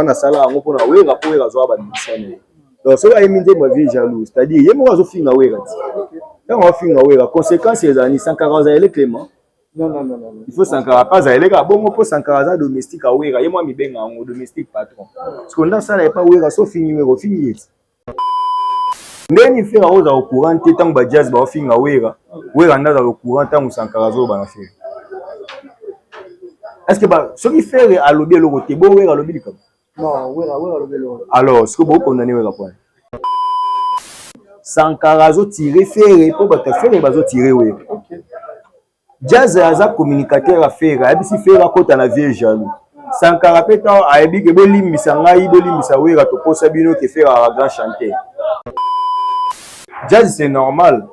na sala ngo pona wera po wera zo ba misane. Donc so ay minde ma vie jaloux, c'est-à-dire yemo zo finga wera. Quand on finga wera, conséquence les années 140 ele Clément. Non. Il faut Sankara pas ça, il est bon pour Sankara domestique à wera, yemo mi benga ngo domestique patron. Parce qu'on dans ça là pas wera so fini numéro fini. Ndeni faire au courant tant ba jazz ba finga wera. Wera ndaza au courant tant Sankara zo ba na faire. Est-ce que ce qui fait à l'obé le côté bon wera l'obé comme non wera l'obé le alors ce que vous condamnez wera point Sankara zo tirer faire pour ba te faire ba zo tirer wera. OK. Jazz aza communicateur à faire a bisi faire kota na vie jaloux. Sankara peta a ebi ke bolimbisa ngai bolimbisa wera to posa bino ke faire à grand chanteur. Jazz c'est normal.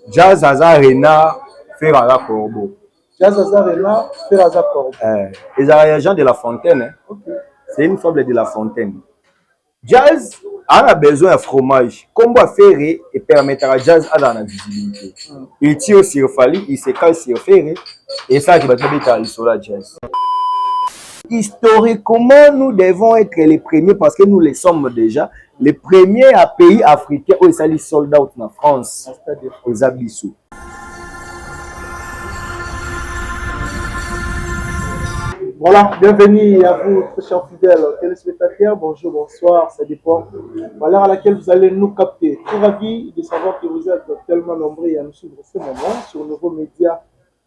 Jazz aza rena faire à la corbeau. Jazz Azarena, faire Azapor. Les agents de La Fontaine, hein? Okay. C'est une fable de La Fontaine. Jazz a besoin de fromage. Comment faire et permettre à Jazz à la visibilité. Il tire sur Fali, il se casse sur Ferré, et ça, je vais te dire sur la Jazz. Historiquement, nous devons être les premiers, parce que nous les sommes déjà, les premiers à pays africains où ils sont les soldats en France, aux Abyssaux. Voilà, bienvenue à vous, très chers fidèles téléspectateurs. Bonjour, bonsoir, ça dépend. À l'heure à laquelle vous allez nous capter. Très ravi de savoir que vous êtes tellement nombreux à nous suivre ce moment sur Nouveau Média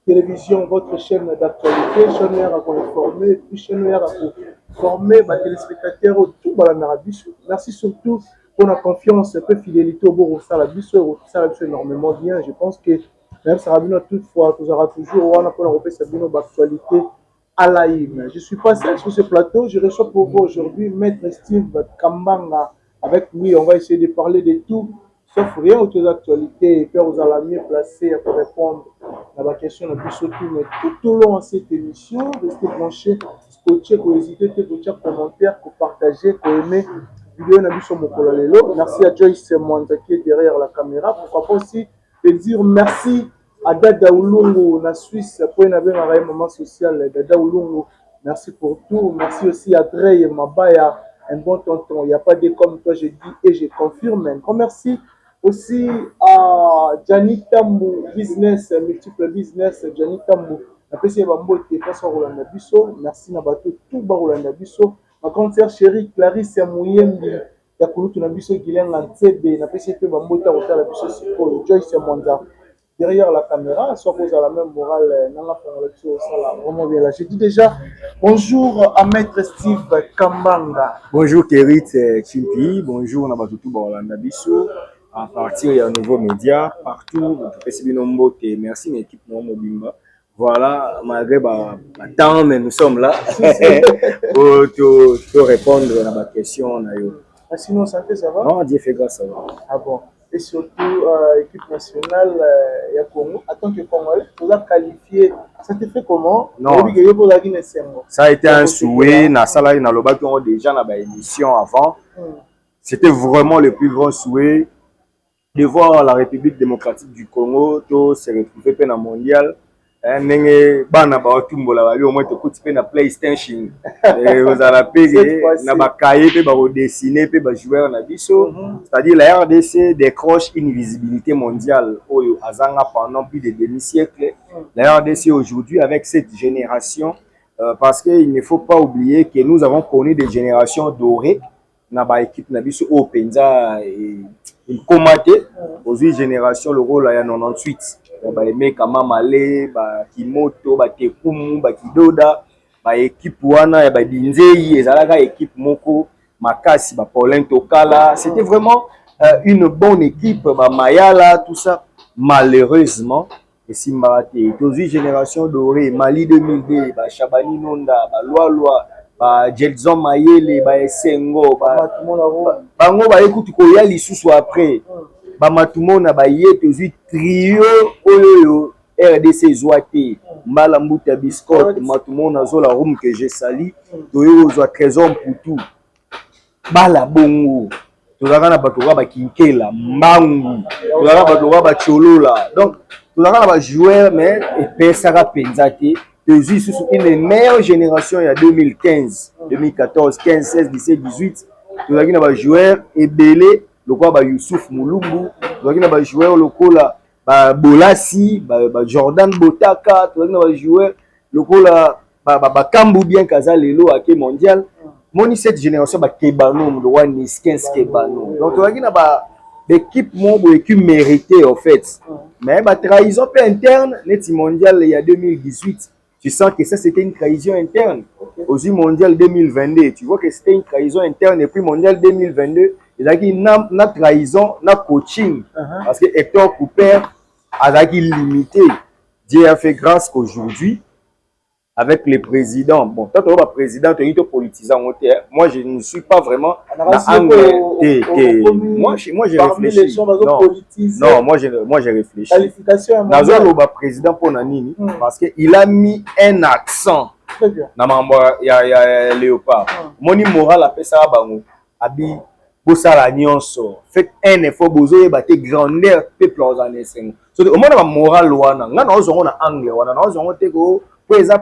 Télévision, votre chaîne d'actualité, chaîne à vous informer, puis chaîne à vous former, les téléspectateurs autour de la Narabis. Merci surtout pour la confiance et la fidélité au beau Salabis. Ça a énormément bien. Je pense que même Sarabino, toutefois, vous aura toujours, on a pour la Sabino d'actualité. Alaïm. Je ne suis pas seul sur ce plateau, je reçois pour vous aujourd'hui Maître Steve Kambanga. Avec lui, on va essayer de parler de tout, sauf rien autour des actualités, et puis vous allez mieux placé pour répondre à la question la plus surtout. Mais tout au long de cette émission, restez branchés, scotché, n'hésitez pas à faire commentaire, à partager, à aimer. Vidéo merci à Joyce Mwanda qui est derrière la caméra. Pourquoi pas aussi de dire merci à Dada Oulungu, la Suisse, pour un moment social, Dada Oulungu, merci pour tout. Merci aussi à Drey Mabaya, un bon tonton. Il n'y a pas de comme toi, je dis et je confirme. Un grand merci aussi à Gianni Tambou, business, multiple business, Gianni Tambou. Merci à Rolanda Bisso, merci à tout Rolanda Bisso. Ma grande sœur chérie Clarisse Mouyembi, Yakulutu Nabiso Guilen Lantebe, merci à Bambota Rota Bisso Siko, Joyce Monda. Derrière la caméra, soit vous à la même morale, vraiment bien là. Je dis déjà bonjour à Maître Steve Kambanga. Bonjour Kérit Chimpi, bonjour Nabatutu Baolanda Bisso. À partir il y a un nouveau média partout, merci une équipe Mobimba. Voilà, malgré le temps, mais nous sommes là pour te répondre à ma question. Sinon, santé, ça va? Non, Dieu fait grâce, ça va. Ah bon? Et surtout, équipe nationale ya Congo, en tant que Congolais, vous avez qualifié. Ça te fait comment? Non. Ça a été un souhait. Na salari na loba qui ont déjà dans l'émission avant. C'était vraiment le plus grand souhait de voir la République démocratique du Congo se retrouver dans le mondial. Nenge bana ba otumbola bali au moins te kuti pe na PlayStation vous ala payer na ba cahier pe ba dessiner pe ba joueur na biso, c'est-à-dire la RDC décroche une visibilité mondiale oyo azanga pendant plus de demi-siècle. La RDC aujourd'hui avec cette génération parce qu'il ne faut pas oublier que nous avons connu des générations dorées na ba équipe na biso au Penza et Komate aux 8 générations le rôle ya 98 ba meka mamale ba kimoto ba tekumu ba kidoda ba équipe wana ya ba dinzei ezalaka équipe moko makasi ba Paulin Tokala, c'était vraiment une bonne équipe ba Mayala tout ça. Malheureusement et Simbarate aux 8 générations dorées Mali 2002 ba Chabani Nonda ba Loa ba Jelson Mayele ba Esengo ba bango ba écoute ko ya lisusu après ba matumona ba yeto zi trio oyo RDC zoate mbala mbuta biscotte matumona zola room que j'ai sali toyo zo trésor pour tout bala bongo tozaka na bato ba kinkela mbangu tozaka bato ba cholola donc tozaka na ba joueur mais epesaka penzate une meilleure génération il y a 2015, 2014, 15, 16, 17, 18. Nous avons des joueurs Ebele, le quoi Youssouf Moulumbu, nous avons des joueurs le quoi Bolassi, Jordan Botaka, nous avons des joueurs le quoi Kambu bien Kazalelo à mondial. Moni cette génération Kebano, le roi Niskens Kebano. Donc nous avons des équipes qui méritées en fait. Mais la trahison interne, net mondial il y a 2018. Tu sens que ça c'était une trahison interne. Aux mondial 2022, tu vois que c'était une trahison interne. Et puis mondial 2022, il y a une trahison, une coaching. Parce que Hector Cooper a limité. Dieu a fait grâce qu'aujourd'hui, avec les présidents, bon, toi tu es président, tu es politisant. Moi je ne suis pas vraiment moi j'ai réfléchi. Non, moi j'ai réfléchi. Nazo le président pour Nanini parce que il a mis un accent dans il y a Léopard. Moni moral après ça bango abi bosala nyonso fait un effort bozo e baté grandeur peuple organiser. So au moins la moral wana nga na ozongo na angle wana na ozongo te ko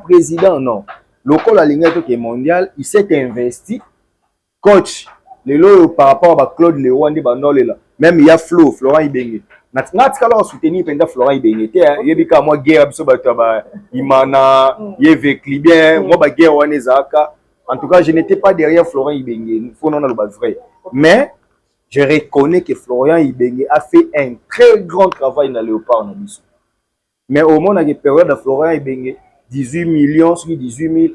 président non. Le col à ligne qui est mondial, il s'est investi. Coach, le lot par rapport à Claude Leroy, même il y a Florent Ibenge. Natikala soutenir pendant Florent Ibenge. Il y a moi guerre biso bataba Imana, Yeve Clibien, moi ba guerre wana ezaka. En tout cas, je n'étais pas derrière Florent Ibenge. Il faut non le vrai. Mais je reconnais que Florent Ibenge a fait un très grand travail dans Léopard Nabiso. Mais au moment de la période de Florent Ibenge 18 millions sur 18 000,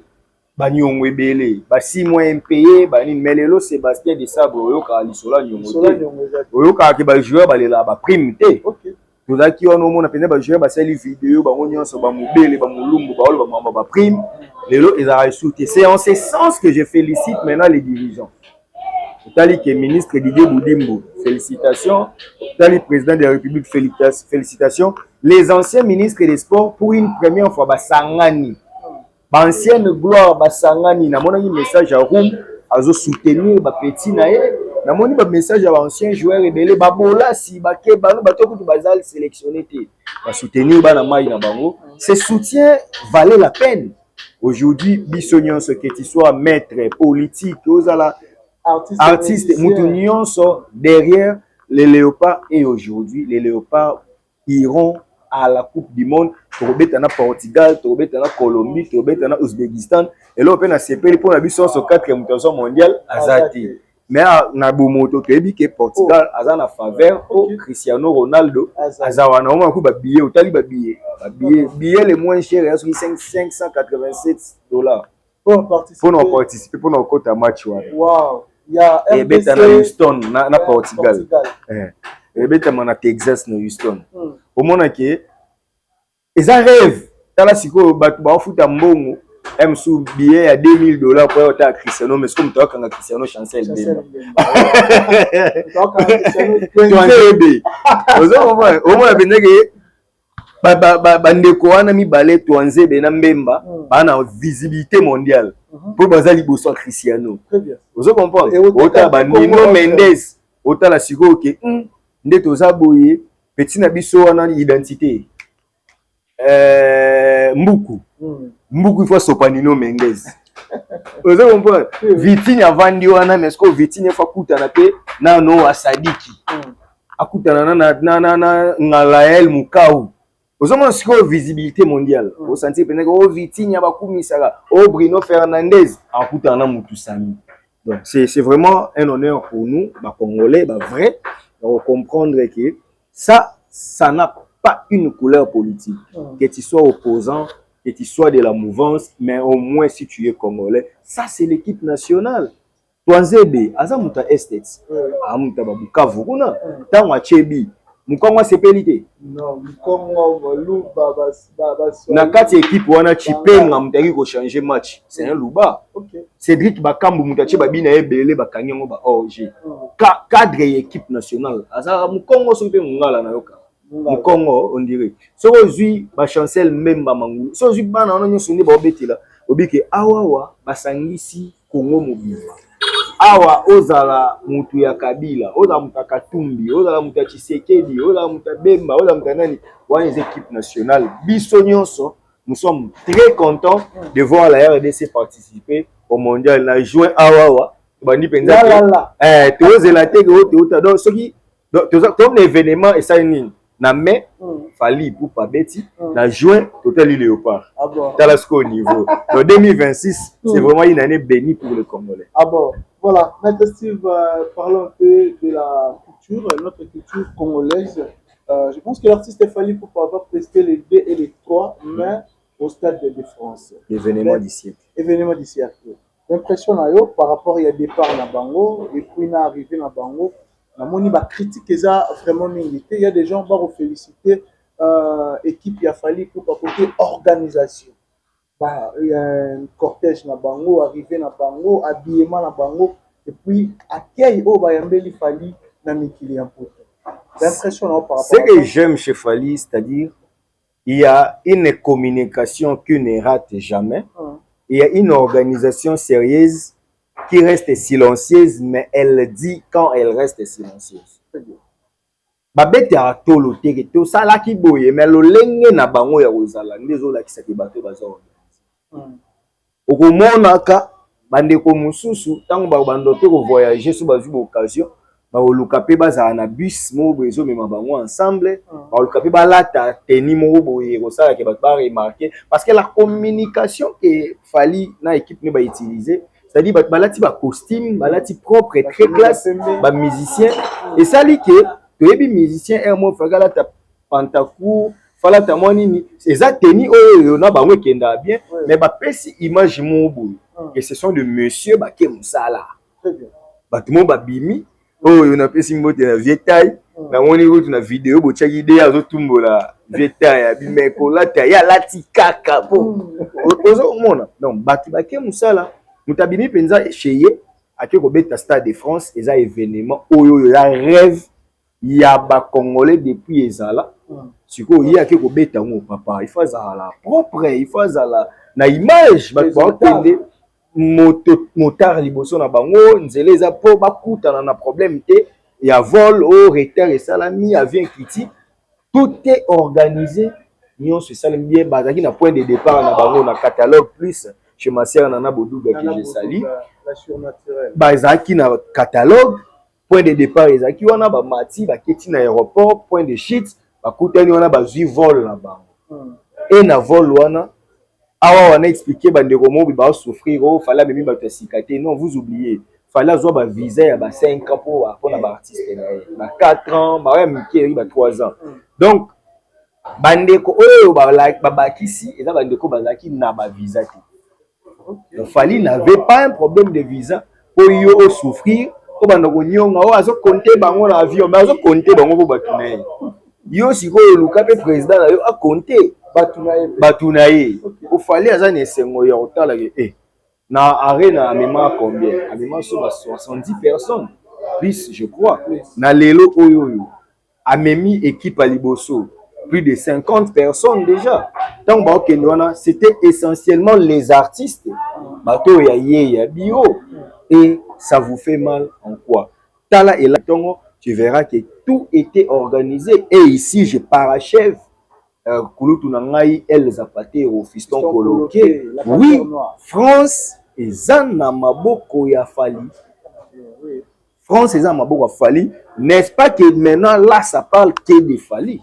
Banyongo Ebele, 6 mois impayés, Melelo Sébastien de Sabre, Oyoka Alisola Nyongo. Oyoka qui joueur ba prime té. Tout ça qui on a peine ba joueur ba sali vidéo, ba onyon so ba mobile, ba mulumbu, ba prime. Lelo ils a reçu. C'est en ce sens que je félicite maintenant les dirigeants. Tali qui est ministre Didier Boudimbo, félicitations. Tali président de la République, félicitations. Les anciens ministres des Sports, pour une première fois, Sangani. Ancienne gloire, Sangani. N'a mon message à Roum, à soutenir petit naé. N'a mon message à anciens joueurs rebelles, Babola, si Bakebano, Batoko, Bazal sélectionné. Soutenir Banamaï Nabango. Ces soutiens valaient la peine. Aujourd'hui, Bissonion, ce que tu sois maître politique, artistes, Moutunion sont derrière les léopards et aujourd'hui, les léopards iront à la Coupe du Monde pour mettre en Portugal, pour mettre en Colombie, pour mettre en Ouzbékistan. Et là, on a CP pour la mission sur 4e mutation mondiale, Azati. Mais na Bomoto, que Portugal, a en faveur au Cristiano Ronaldo, Azawana, on a un billet, au tali billet. Billet les moins chers, c'est $587 pour participer pour nos côtes à match. Wow. Et beta na Houston na Portugal. Et beta na Texas na Houston. Au moment que ils rêvent tala siko batu ba futa mbongo sous billet à $2000 pour aller à Cristiano mais comme toi quand Cristiano Chancel Bemba. Au moins beneke bandeko wana mibale Twanzebe na Mbemba bana visibilité mondiale pour bazali bosso Cristiano. Vous comprenez? Ota Nino Mendes ota la siko ke nde toza boye petit na biso wana identité Mbuku il faut Sopanino Mendes. Vous comprenez? Vitinha vandi wana mais ko Vitinha fa kutana pe na no asadiki akutana na Ngalael Mukau. Vous avez une visibilité mondiale. Vous sentez que Vitinha Bakumisaka, Bruno Fernandez, en Koutana Moutousami. Donc, c'est vraiment un honneur pour nous, les Congolais, vrai, de comprendre que ça n'a pas une couleur politique. Que tu sois opposant, que tu sois de la mouvance, mais au moins si tu es Congolais, ça c'est l'équipe nationale. Twanzebe, Azamuta Estates, Amuta Babukavu, Tangwa Chebi. Mukongo sepelité. Non, Mukongo Luba na kati équipe wana chipenga mutaki ko changer match. C'est un Luba. OK. Cédric Bakambu mutachi babina ebele bakanyango ba OG. Cadre équipe nationale. Asa Mukongo so pe ngala na yoka. Mukongo on dirait. So ozui ba chancel memba mangulu. So ozui bana ono nyoso ndi ba obetila. Obike awawa basangisi Kongo mobimba. Awa ozala mutu ya Kabila, ozala mutu ya Katumbi, ozala mutu ya Tshisekedi, ozala mutu ya Bemba, ozala mutu ya nani, wana équipe nationale. Biso nyonso nous sommes très contents de voir la RDC participer au mondial. On a joué à Wawa. Tu oses la tête, donc ce qui, comme l'événement et ça na mai fali pour pas bêti na juin total léopard talasco au niveau donc 2026 c'est vraiment une année bénie pour le Congolais. Ah bon, voilà. Maintenant Steve, parlons un peu de la culture, notre culture congolaise. Je pense que l'artiste est fallu pour pouvoir prester les 2 et les 3 mai au Stade de France. L'événement d'ici. Événement d'ici. L'impression par rapport à départ na bango et puis na arrivé na bango. Namoni ba critique eza vraiment milité. Il y a des gens qui vont féliciter équipe il a fallu pour côté organisation. Bah, il y a un cortège na bango, arrivé na bango, habillement na bango et puis accueil au bayambeli fali na mikili en poto. L'impression par rapport. Ce que j'aime chez Fali, c'est-à-dire il y a une communication qui ne rate jamais. Il y a une organisation sérieuse qui reste silencieuse, mais elle dit quand elle reste silencieuse. Babete a tolo teke to sala ki boye mais lo lenge na bango ya ozala ndezo la kisaki bato bazo. Okomonaka bandeko mususu tango ba bandote ko voyager so bazwi occasion ba oluka pe bazala na bus mo bezo mema bango ensemble ba oluka pe balata teni mo boye ko sala ke bato ba remarquer parce que la communication que Fali na équipe ne ba utiliser. C'est-à-dire que balati ba costume, balati propre et très classe, ba musicien et ça li que tu es musicien un mot fagala ta pantakou, fala ta monini, c'est ça teni o na ba kenda bien mais ba pesi image mo boy que ce sont de monsieur ba ke musala. Très bien. Ba tout monde ba bimi, oh na pesi mbote na vieux taille, na moni ko tu na vidéo bo tchaki de azo tumbola vieux taille bimé ko la ta ya lati kaka po. Ozo mona. Donc ba ti ba ke musala Moutabini penza cheye ake ko beta Stade de France eza événement oyo ya rêve ya ba Congolais depuis ezala siko yi ake ko beta ngo papa il faut la propre il faut la na image ba ko tende motar liboso na bango nzele eza po bakuta na problème te ya vol au retard et salami avion kiti tout est organisé nion se salem bien bazaki na point de départ na bango na catalogue plus chez ma sœur Nana Bodouga que j'ai sali. Bazaki na catalogue, point de départ ezaki wana ba mati ba keti na aéroport, point de shit, ba kutani wana ba zui vol là-bas. Et na vol wana awa wana expliquer ba ndeko mo ba souffrir oh fallait même ba sikate non vous oubliez. Fallait avoir ba visa ya ba 5 ans pour na ba artiste na 4 ans, ba même qui ba 3 ans. Donc bandeko oyo ba like ba bakisi eza bandeko bazaki na ba visa te. Le Fali n'avait pas un problème de visa pour y souffrir. Comme on a dit, on a compté bango dans l'avion, mais on a compté bango pour Batunaye. Yo si ko le président a compté Batunaye. Au Fali azan esengo ya otala ke na arena amema combien? Amema sur 70 personnes. Plus je crois. Na lelo oyo amemi équipe à Liboso. Plus de 50 personnes déjà. Tant que c'était essentiellement les artistes. Bato ya ye ya bio. Et ça vous fait mal en quoi? Tala et là, tu verras que tout était organisé. Et ici, je parachève. Kouloutou Nangaï, El Zapate au fiston coloqué. Oui, France et Zana Maboko ya Fali. France et Zana Maboko ya Fali. N'est-ce pas que maintenant, là, ça parle que de Fali?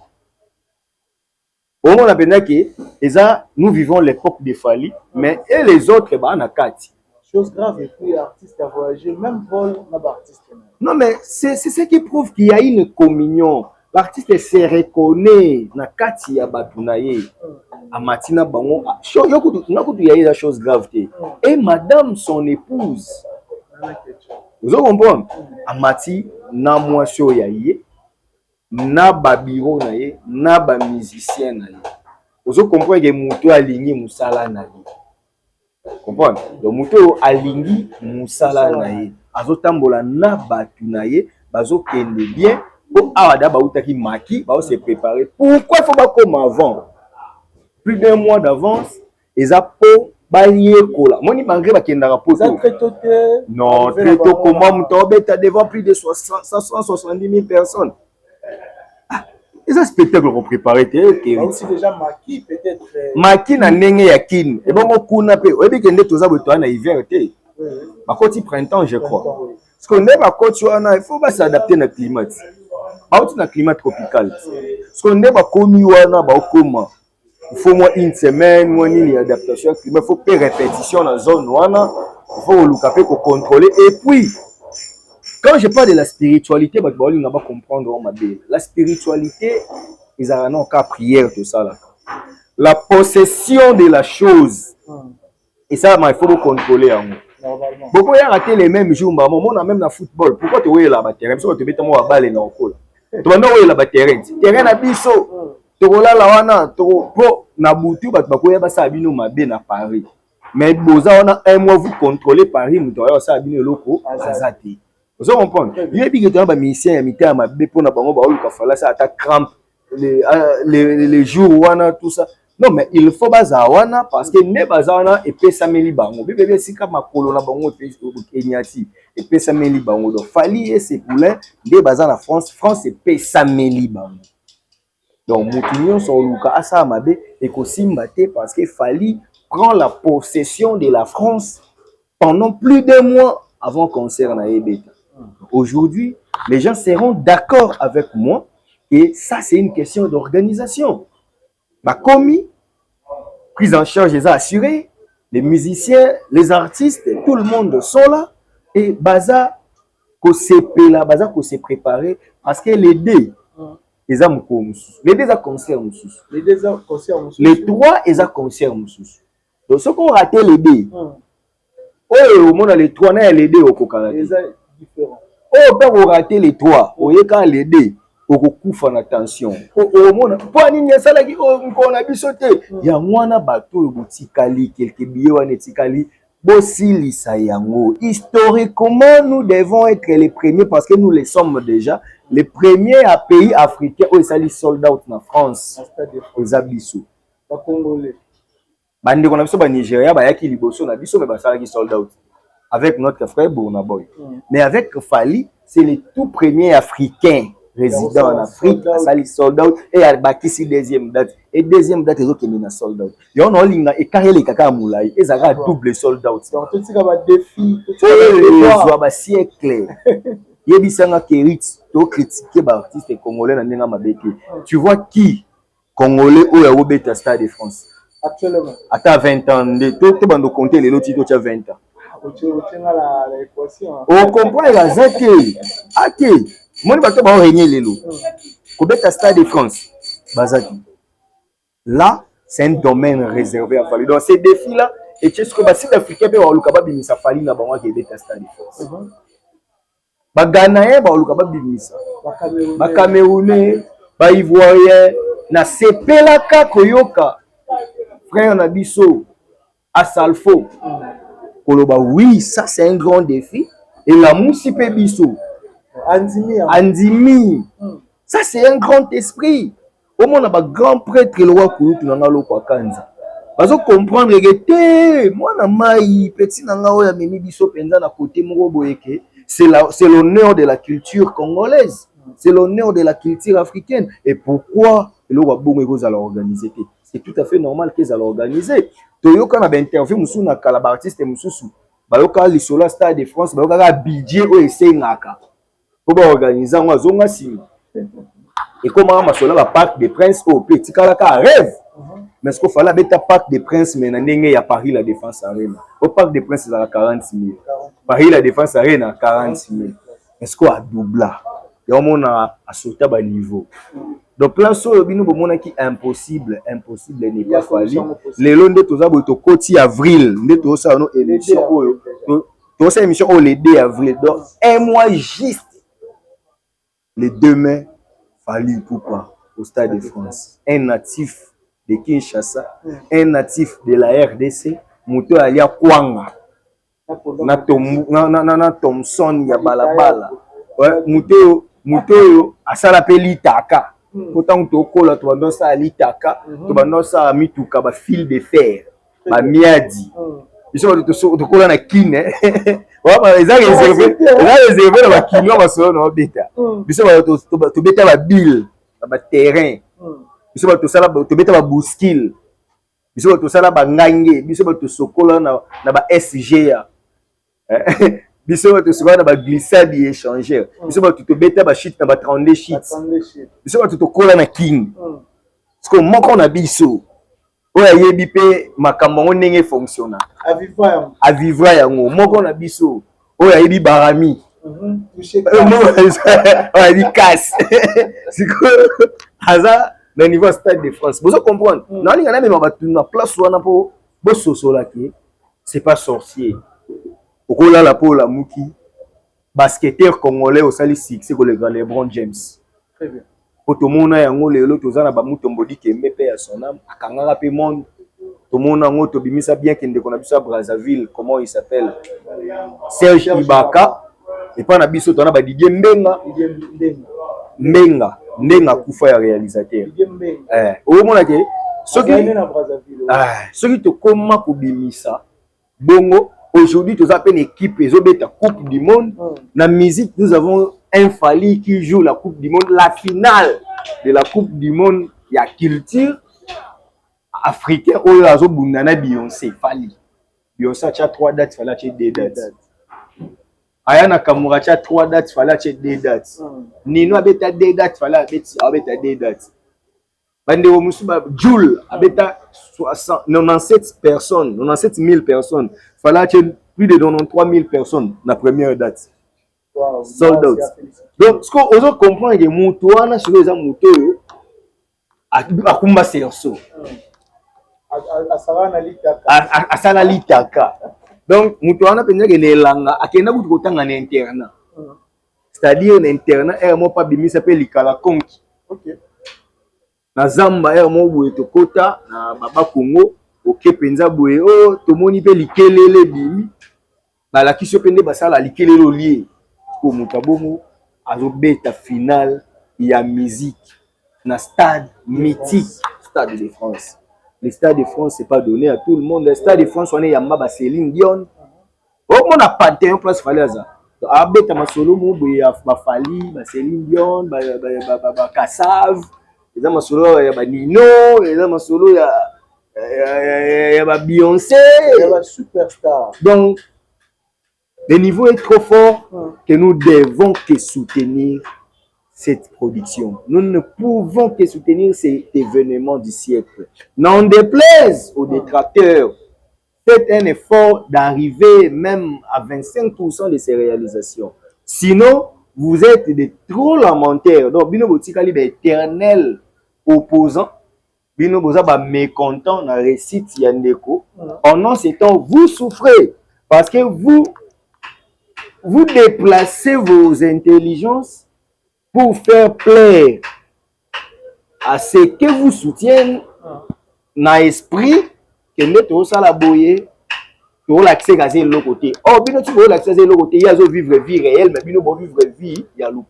Au moment où nous vivons l'époque de Fali, mais et les autres, bah, on a Kati. Chose grave, et puis l'artiste a voyagé, même vol, n'a pas artiste. Non, mais c'est ce qui prouve qu'il y a une communion. L'artiste se reconnaît, na Kati ya Batunaye, à Matina Bango. Il y a une chose grave. Et madame, son épouse, vous comprenez? À Mati, na moi, so yaye. Na ba biro na ye na ba musicien na ye ozo comprendre que muto alingi musala na ye comprendre donc muto alingi musala na ye azotambola na batu na ye bazokende bien po awada ba utaki maki ba se préparer pourquoi faut pas comme avant plus d'un mois d'avance eza po balie kola moni malgré ba kendaka poto non très tôt comment muto beta devant plus de 170 000 personnes. C'est un spectacle qu'on préparait. C'est déjà maquis, peut-être. Maquis na nenge ya kin. Et bon, on kuna pe. Et bien, qu'il y a des choses à hiver. Par contre, il printemps, je crois. Parce qu'on est à côté, il faut pas s'adapter au climat. Pas au climat tropical. Parce qu'on est à côté, il faut moins une semaine, moins une adaptation au climat. Il faut faire répétition dans la zone. Il faut le contrôler. Et puis, quand je parle de la spiritualité, on va comprendre la spiritualité, ils ont un cas prière, tout ça là. La possession de la chose, et ça, il faut le contrôler. Beaucoup ont raté les mêmes jours, on a même dans le football. Pourquoi tu es là bas terrain? Parce que tu mets ton balle dans le col. Tu vas là bas terrain. Terrain à biso. Tu vas là wana, tu pro na butu, tu vas koya basa abino mabe na Paris. Mais boza on a un mois vous contrôler Paris, tu vas ça abino loko azati. Vous comprenez? Il y a des gens qui ont mis ici à mité à mabe pour na bango ba oluka fala ça attaque crampe les jours wana tout ça. Non, mais il faut bazawana parce que ne bazawana et pesameli bango. Bébé si comme makolo na bango et kenyati et pesameli bango. Donc fali et c'est poulain de bazana France, France et pesameli bango. Donc moutinyon son luka asa mabe et kosimbate parce que fali prend la possession de la France pendant plus de mois avant concert na ebeta. Aujourd'hui, les gens seront d'accord avec moi et ça c'est une question d'organisation. Commis, prise en charge les assurés, les musiciens, les artistes, tout le monde sont là et baza qu'on se préparer parce que les deux les a les deux a concert les trois ils a concert donc ceux qui ont raté les deux au monde les trois les deux au coca les différents on raté les trois au quand les deux okukufa na tension omona po nini yasalaki nkona biso te ya mwana bato botikali quelque billet wana etikali bosilisa yango historiquement nous devons être les premiers parce que nous les sommes déjà les premiers à pays africains où ils sold out na France aux abisso ba congolais bande kona biso ba Nigeria ba yaki liboso na biso mais basalaki sold out avec notre frère Burna Boy mais avec Fally c'est les tout premiers africains résident en Afrique, ça les sold out et à Bakissi deuxième date et deuxième date ils ont qui na sold out. Et on a ligne et carré les kaka moulay et ça a double sold out. Donc tout ça va défi tout ba siècle. Yebisanga Kerit to critiquer ba artiste congolais na ndenga mabeke. Tu vois qui congolais au Robert Stade de France actuellement à 20 ans de tout bando compter les lotis tu as 20 ans. On comprend la zake. OK. Moi, je vais régner les lots. Kobeta Stade de France, Bazaki. Là, c'est un domaine réservé à Fally. Donc, ces défis-là, et tu sais que les Africains peuvent avoir le capable de faire Fally dans le Stade de France. Les Ghanéens peuvent avoir le capable de faire ça. Les Camerounais, les Ivoiriens, na sepelaka koyoka, frère Nabiso, à Salfo. Koloba, oui, ça c'est un grand défi. Et la Moussipe Bisso. Andimi. Ça c'est un grand esprit. Au moins on a un grand prêtre le roi Koutou nanga lo kwa kanza. Bazo comprendre que moi na mai petit nanga oya memi biso penza na côté moko boyeke, c'est l'honneur de la culture congolaise. C'est l'honneur de la culture africaine et pourquoi le roi bongo eko za organiser. C'est tout à fait normal qu'ils allent organiser. Toyoka na ba interview musu na kala artiste mususu. Bayoka lisolo Stade de France, bayoka budget o esengaka. Pour organiser un zonga sim. Et comment masola va Parc des Princes au petit kalaka rêve. Mais ce qu'il fallait bêta Parc des Princes mais n'engé à Paris la Défense Arena. Au Parc des Princes à 40 000. Paris la Défense Arena 40 000. Est-ce qu'on a doublé? Et on a sauté à niveau. Donc plan sur le bino bomona qui impossible n'est pas Fally. Les longs de tous aboto côté avril, de tous ça nos émission tous ces émissions au le 2 avril. Donc un mois juste. Les 2 mai, Fally Ipupa au Stade de France. Un natif de Kinshasa, un natif de la RDC, Mouto Alia Kwanga. Na Thompson ya balabala. Ouais, Mouto asala pe litaka. Pourtant to kola to bando sa litaka, to bando sa mituka ba fil de fer, ba miadi. Ils sont to kola na kine. Ils ont réservé la kino basolo na beta. Biso to beta ba bill, ba terrain biso ba to sala to beta ba bouscule biso ba to sala ba ngange biso ba to sokola na ba SGA biso ba to sokola na ba glissade échangeur biso ba to beta ba shit na ba 32 shit biso ba to kola na king parce que moko na biso oya yebi pe makambo ngo ndenge fonctionne à vivre yango moko na biso oya yebi barami oya yebi casse siko haza na niveau Stade de France vous comprendre na ninga na mema batu na place wana po bososola ke c'est pas sorcier okola la po la muki basketteur congolais osali succès ko le grand LeBron James très bien otomona yango lelo tozana ba mutombodi kembe pe ya sonam akangaka pe monde tomona ngo to bimisa bien kende kona biso Brazzaville comment il s'appelle Serge Ibaka et pas na biso tona ba Didier Mbenga kufa ya réalisateur omona ke soki to koma ko bimisa bongo aujourd'hui toza pe une équipe ezobeta coupe du monde na musique nous avons un Fally qui joue la Coupe du Monde, la finale de la Coupe du Monde, il y a culture africaine, où il y a Beyoncé, Fally. Beyoncé a 3 dates, Fally a 2 dates. Ayana Kamura a 3 dates, Fally a 2 dates. Nino a 2 dates, Fally a 2 dates. Bande Musuba, Jules a 97 personnes, 97 000 personnes. Fally a plus de 93 000 personnes la première date. Wow, sold out. Donc, ce qu'on ose comprendre que Moutouana sur les amouteux a kumba serso. A sala litaka. Donc, Moutouana peut dire que les langues a kena beaucoup de temps en internat. C'est-à-dire en internat, elle m'a pas bimi s'appelle Likala Konki. OK. Na Zamba elle m'a boué to kota na Baba Congo, OK penza boué oh to moni pe likelele bimi. Ba la kiso pende basala likelele olié. Pour Moutabomo, azobeta finale, il y a musique, na stade mythique, Stade de France. Le Stade de France, c'est pas donné à tout le monde. Le Stade de France, on est Yamba, Céline Dion. Au monde a pas de place, fallait ça. Abeta masolo mo boya Fally, Céline Dion, Kassav, les gens masolo ya Nino, les gens masolo ya Beyoncé, il y a superstar. Donc le niveau est trop fort que nous devons que soutenir cette production. Nous ne pouvons que soutenir cet événement du siècle. N'en déplaise aux détracteurs, faites un effort d'arriver même à 25% de ces réalisations. Sinon, vous êtes des trop lamentaires. Donc, Bino Botikali est éternel opposant. Bino Boza ba mécontent dans la récite Yandeko. En ce temps, vous souffrez parce que vous déplacez vos intelligences pour faire plaire à ce que vous soutiennent dans l'esprit que nous sommes la boyer pour l'accès à l'autre côté. Oh, bien tu veux l'accès à l'autre côté, il y a vivre vie réelle, mais bien vivre vie, il y a l'autre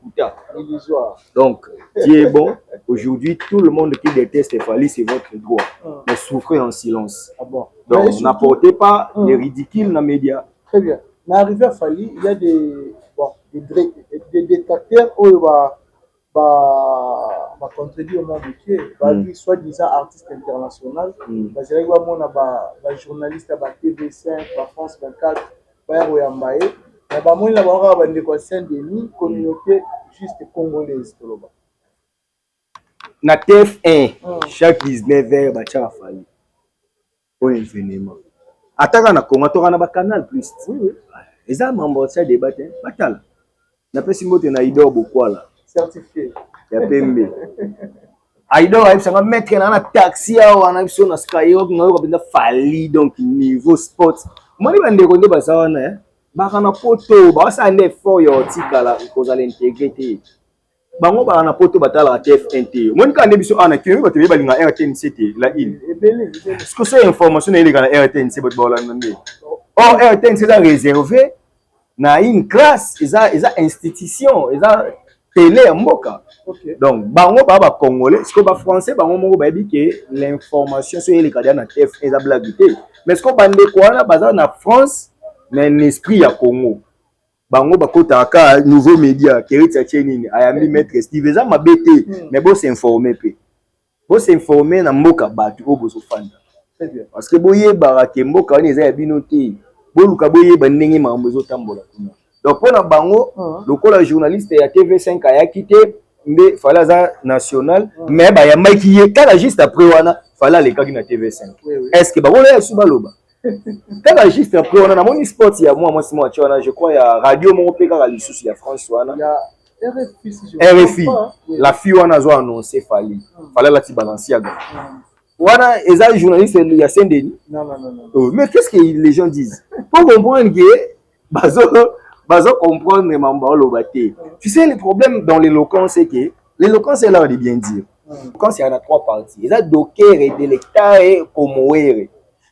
illusoire. Donc, Dieu est bon. Aujourd'hui, tout le monde qui déteste Fally, c'est votre droit. Mais souffrez en silence. Ah bon. Donc, n'apportez pas les ridicules dans les médias. Très bien. Mais arrivé à Fally, il y a des détracteurs où il va contredire au monde entier. Lui, soi-disant artiste international, parce que les journalistes à TV5, France 24, Oyambaye, il y a des Saint-Denis, communauté juste congolaise. Na TF1, chaque 19h, il y a Fally. Pour événement. Ataka na Congo, tu as un canal plus. Et ça, membre de débat, batala. Na pesi mbote na Idor Bokwala. Certifié. Ya pembe. Idor a sanga mettre na taxi awa na biso na Skyrock na ko benda Fally donc niveau sport. Moni bande ko nde basawana ba kana poto ba sa ne fort yo tikala ko za l'intégrité. Bango ba na poto batala TF1. Moni ka nde biso ana kiri ba tebe balinga RTNC la il. Est-ce que c'est information na ile kana RTNC bot ba la ndé. Or, RTNC est réservé à une classe, ils ont institution, ils ont télé en Mboka. Donc, bango baba congolais, ce qu'on va français, bango mongo baby que l'information sur les cadres na TF est blaguité. Mais ce qu'on bande quoi na bazar na France, mais un esprit à Congo. bango bakota aka nouveau média Kerit Tchenini ayambi maître Steve eza mabete mais bo s'informer pe bo s'informer na mboka batu o bozo fanda parce que boyeba ke mboka wana eza ya bino te boluka boyeba ndenge makambo ezotambola kuna donc pona bango lokola journaliste ya TV5 ayaki te nde fala za national mais ba ya maiki ye kala juste après wana fala lekaki na TV5 est-ce que bango ya suba loba kala juste après wana na moni sport ya moi moi wana je crois ya radio mon pe kala lisusu ya France wana ya RFI la fille wana zo annoncer fala la ti Balenciaga wana eza journaliste ya Saint-Denis non mais qu'est-ce que les gens disent pour comprendre que bazo comprendre mambo loba te tu sais le problème dans l'éloquence c'est que l'éloquence est là de bien dire quand il y en a trois parties il y a docker et délectar et comoere.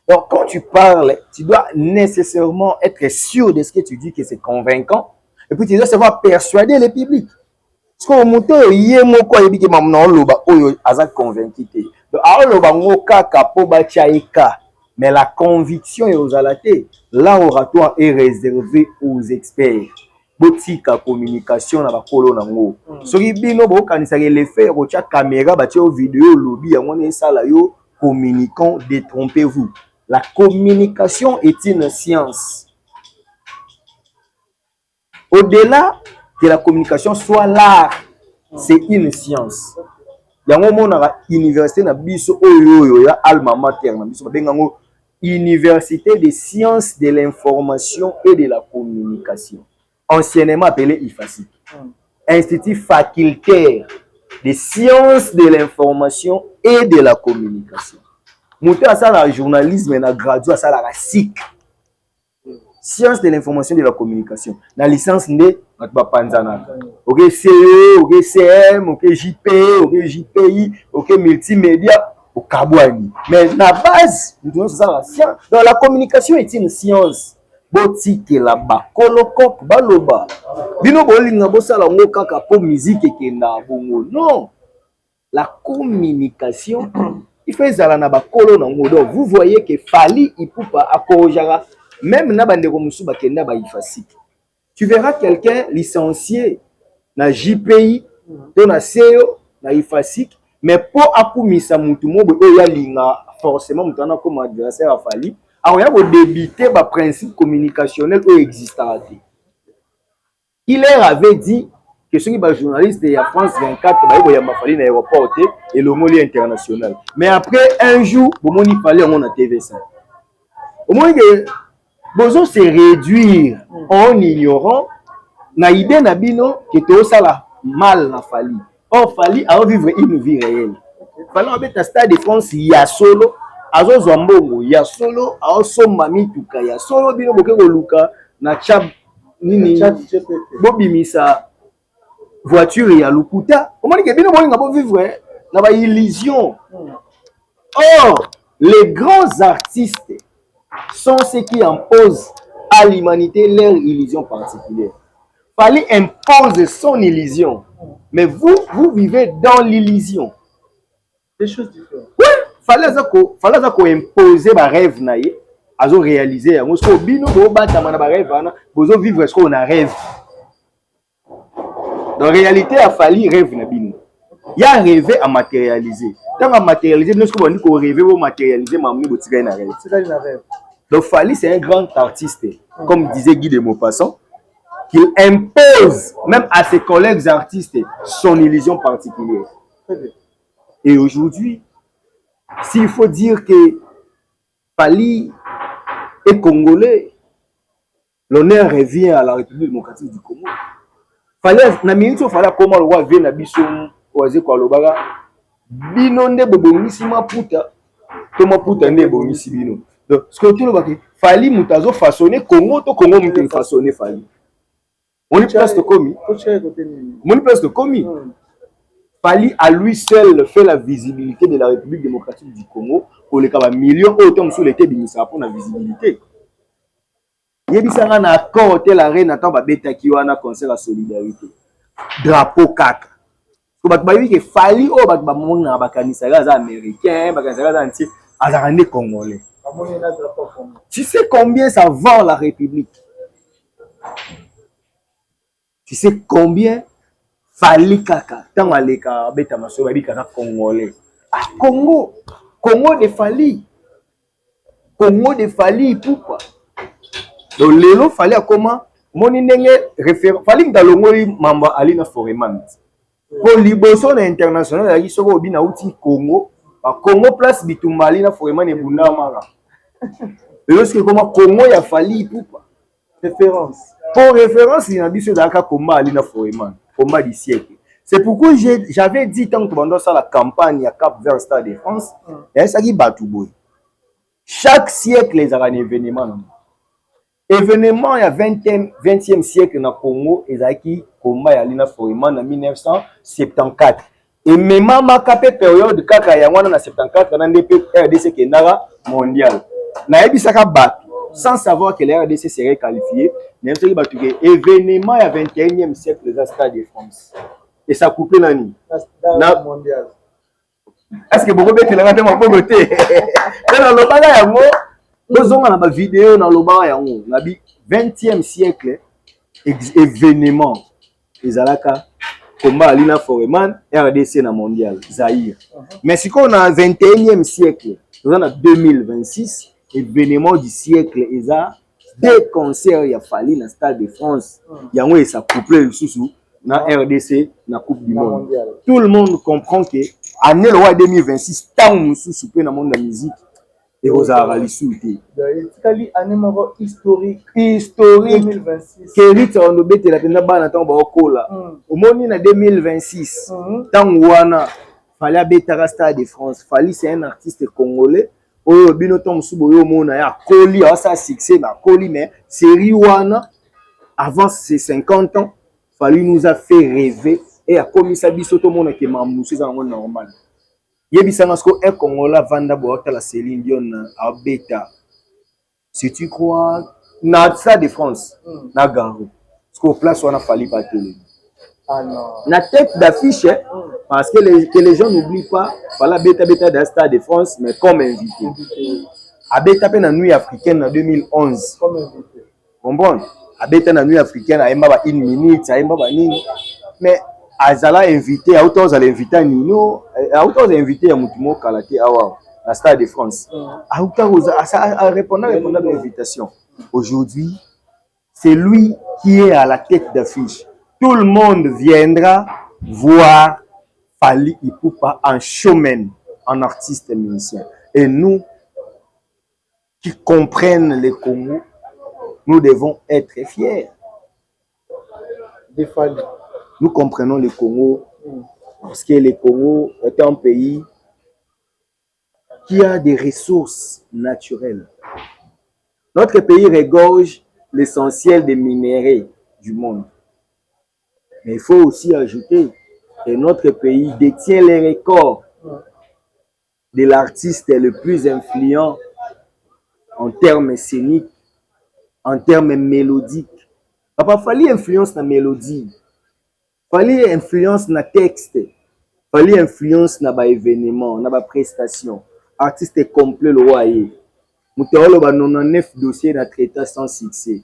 Donc quand tu parles tu dois nécessairement être sûr de ce que tu dis que c'est convaincant et puis tu dois savoir persuader le public parce que moto yé moko yebi ke mamna loba oyo aza convaincu te donc aloba ngoka kapo ba chaika mais la conviction est aux alatés. L'oratoire est réservé aux experts. Botika communication na bakolo nango. Soki bino bo kanisa ke le faire au caméra ba tio vidéo lobby yango ne sala yo communicant détrompez-vous. La communication est une science. Au-delà que la communication soit l'art, c'est une science. Yango mona université na biso oyo ya alma mater na biso bengango Université des sciences de l'information et de la communication, anciennement appelé IFASIC. Institut facultaire des sciences de l'information et de la communication. Monter à ça le journalisme et la gradué à ça la SIC. Sciences de l'information et de la communication. La licence n'est pas panzana. OK CE, OK CM, OK JP, OK JPI, OK multimédia. Au Kabouani. Mais la base, nous devons ça la science. Donc la communication est une science. Botike là-bas, kolokok, baloba. Bino bolinga bosala ngoka kapo musique ekenda bongo. Non. La communication, il fait ça na ba kolo na ngodo. Vous voyez que Fally Ipupa akojara même na bande ko musu bakenda ba ifasik. Tu verras quelqu'un licencié na JPI, to na CEO, na ifasik. Mais pour akumisa mutu mobo oya linga forcément mutana comme adversaire a Fally alors ya débiter ba principe communicationnel ou existant. Il leur avait dit que ceux qui ba journaliste de France 24 ba ya Fally na aéroport et le moli international mais après un jour bomoni Fally on a TV5 au moins que besoin se réduire en ignorant na idée na bino que to sala mal na Fally. Or, Fally a vivre une vie réelle. Fally a été à Stade de France, il y a solo, Azo Zambongo, il y a solo, Azo Mami Tuka, il y a solo, Bino Bokego Luka, na Chab, Nini, Bobi Misa, voiture, il y a Lukuta. Au moins, Bino Bokego vivre, na ba illusion. Or, les grands artistes sont ceux qui imposent à l'humanité leur illusion particulière. Fally impose son illusion. Mais vous vivez dans l'illusion. Des choses différentes. Oui, fallait imposer ma rêve naïe, à réaliser. On se bino bo bata mana ba rêve ana, bozo vivre ce qu'on a rêve. Dans réalité, a Fally rêve na bino. Il y a rêvé à matérialiser. Tant à matérialiser, nous ce qu'on dit qu'on rêve au matérialiser, mamni botiga na rêve. C'est ça rêve. Donc Fally c'est un grand artiste, comme disait Guy de Maupassant. Qu'il impose même à ses collègues artistes son illusion particulière. Et aujourd'hui, s'il faut dire que Fally est congolais, l'honneur revient à la République démocratique du Congo. Fally, na minute où Fally comment le roi vient na biso oaze kwa lobaka bino nde bobongisi maputa to maputa nde bongisi bino. Donc ce que tu le Fally mutazo façonner Congo to Congo mutu façonner Fally. On est presque commis. On est presque commis. Fally à lui seul fait la visibilité de la République démocratique du Congo pour les millions autant sous l'été binisa pour la visibilité. Yebisanga na accord tel la reine attend ba beta ki wana concert la solidarité. Drapeau 4. Ko ba bayi ke Fally o ba mona ba kanisa za américain, ba kanisa za anti azarane congolais. Tu sais combien ça vend la République? Tu sais combien Fali Kaka, tant aleka beta maso babi kaka congolais. Ah Congo de Fali. Congo de Fali pourquoi? Donc lelo Fali a comment moni ndenge référent Fali ndalongoli mamba ali na Foreman. Pour liboso na international ya kisoko obi na uti Congo, ba Congo place bitumbali na Foreman e bunda mara. Lorsque comment Congo ya Fali pourquoi? Référence. Pour référence, il y a dit que combat Alina Foreman, combat du siècle. C'est pourquoi j'avais dit tant que pendant ça la campagne à Cap vers Stade de France, et ça qui bat tout boy. Chaque siècle les a un événement. Événement il y a 20e siècle na Congo, et ça qui combat Alina Foreman en 1974. Et même ma capé période kaka ya wana na 74 na ndep RDC Kenara mondial. Na ebisaka bat sans savoir que la RDC serait qualifiée, même si il y a événement à 21e siècle les Stade de France. Et ça coupe l'année. Mondial. Est-ce que beaucoup de gens ont un peu voté? Dans le bagage, nous avons une vidéo dans le bagage. On a dit 20e siècle, événement. Les Alaka, combat Alina Foreman, RDC na mondial, Zaïre. Mais si on a 21e siècle, nous avons 2026. Événement du siècle, et ça, des concerts, il a fallu dans le Stade de France. Il y a eu ça couplé le sous dans RDC, dans la Coupe du Monde. Tout le monde comprend que l'année 2026, tant nous sous dans le monde de la musique, et aux arabes sauté. C'est année historique. Historique. 2026. Kérit on obéit la peine ba na temps ba okola. Au monde na 2026, tant wana fallait abetara Stade de France. Fallait c'est un artiste congolais. Oh, bino tom subo yo mona ya Koli a ça succès na Koli mais série wana avant ses 50 ans, Fali nous a fait rêver et a commis ça biso to mona ke mamousse ça normal. Yebisa nasko un Congolais vanda boata la Céline Dion a beta. Si tu crois na ça de France na Garo. Parce qu'au place wana Fali pas télé. Ah non. La tête d'affiche, parce que les gens n'oublient pas, voilà beta d'un Stade de France, mais comme invité. A beta dans la nuit africaine en 2011. Comme invité. Bon, a beta dans la nuit africaine, à Mbaba 1 minute, à Mbaba Nino. Mais Azala invité, à autant à invité à Nino, à autant à invité à Moutumo Kalaté à Stade de France. À autant à répondre à l'invitation. Aujourd'hui, c'est lui qui est à la tête d'affiche. Tout le monde viendra voir Fali Ipupa en showman, en artiste et musicien. Et nous, qui comprennent le Congo, nous devons être fiers. De Fali. Nous comprenons le Congo parce que le Congo est un pays qui a des ressources naturelles. Notre pays regorge l'essentiel des minéraux du monde. Mais il faut aussi ajouter que notre pays détient les records de l'artiste le plus influent en termes scéniques, en termes mélodiques. Papa, fallait influence na mélodie, fallait influence na texte, fallait influence na ba événement, na ba prestation. Artiste complet le roi est. Moutéolo ba 99 dossiers na traité sans succès.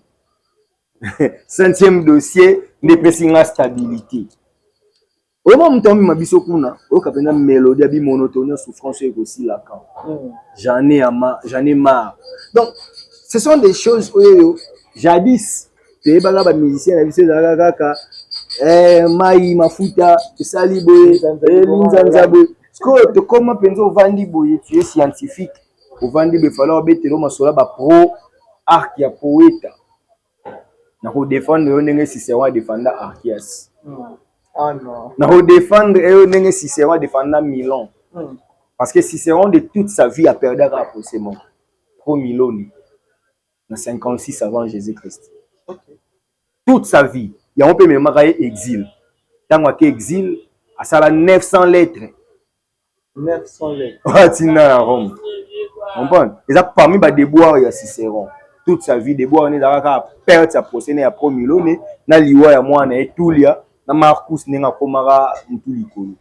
5e dossier de pressing à stabilité. Au moment où je suis venu à mélodie, à monotonie, souffrance aussi là quand. J'en ai marre. Donc, ce sont des choses où jadis, les musiciens, les Maï, Mafuta, Saliboye, Linzanzaboye. Parce que comment penser au Vandi Boye, tu es scientifique. Au Vandi Boye, il faut que tu pro art ya poète. Nous défendre les Cicéron défendre Archias. Ah non. Nous défendre les Cicéron défendre Milan. Parce que Cicéron de toute sa vie a perdu à possession. Pro Milan. Dans 56 avant Jésus-Christ. Toute sa vie. Il y a un peu même exil. Tant que exil, à ça 900 lettres. 900 lettres. À Rome. On comprend? Et ça parmi les déboires, il y a Cicéron. Toute sa vie, déboire, on est dans la perte sa procédé à Pro Milan. Na liwa ya mwana etulia na Marcus nenga komara mutulikolo.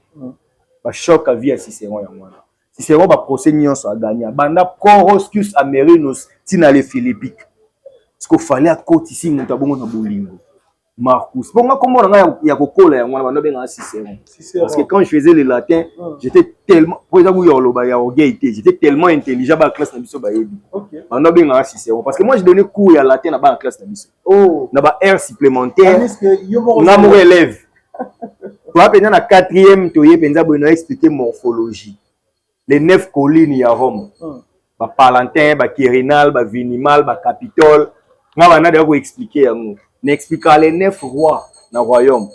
Ba choc à vie à Cicéron ya mwana. Cicéron ba procès nyonso a gagné. Banda Coroscus Amerinus tina les Philippiques. Parce qu'il fallait à côté ici mon tabongo na bolingo. Marcus. Pour moi, comment on a y a coco là, on a bien un Cicéron. Parce que quand je faisais le latin, j'étais tellement, pour exemple, j'étais tellement intelligent dans la classe de on a bien un Cicéron. Parce que moi, je donnais cours à latin dans la classe de on a un R supplémentaire. On a mon élève. Pour apprendre la quatrième, tu as expliqué morphologie. Les 9 collines, il y a Rome. Palantin, Quirinal, Vinimal, Capitole. On a expliqué. N'expliquant les 9 rois dans le royaume.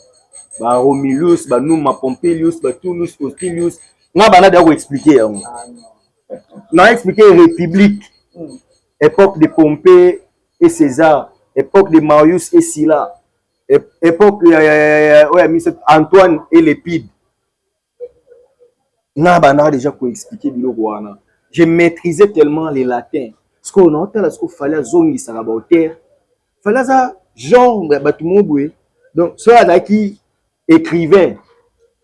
Romulus, Numa, Pompilius, Tullus, Hostilius. On a expliqué. On a expliqué la République. Époque de Pompée et César. Époque de Marius et Sylla. Époque Antoine et Lépide. On a déjà expliqué. Je maîtrisais tellement les latins. Ce qu'on a, ce qu'il fallait, zone ça va terre. Fallait ça, genre, donc, ceux qui écrivaient,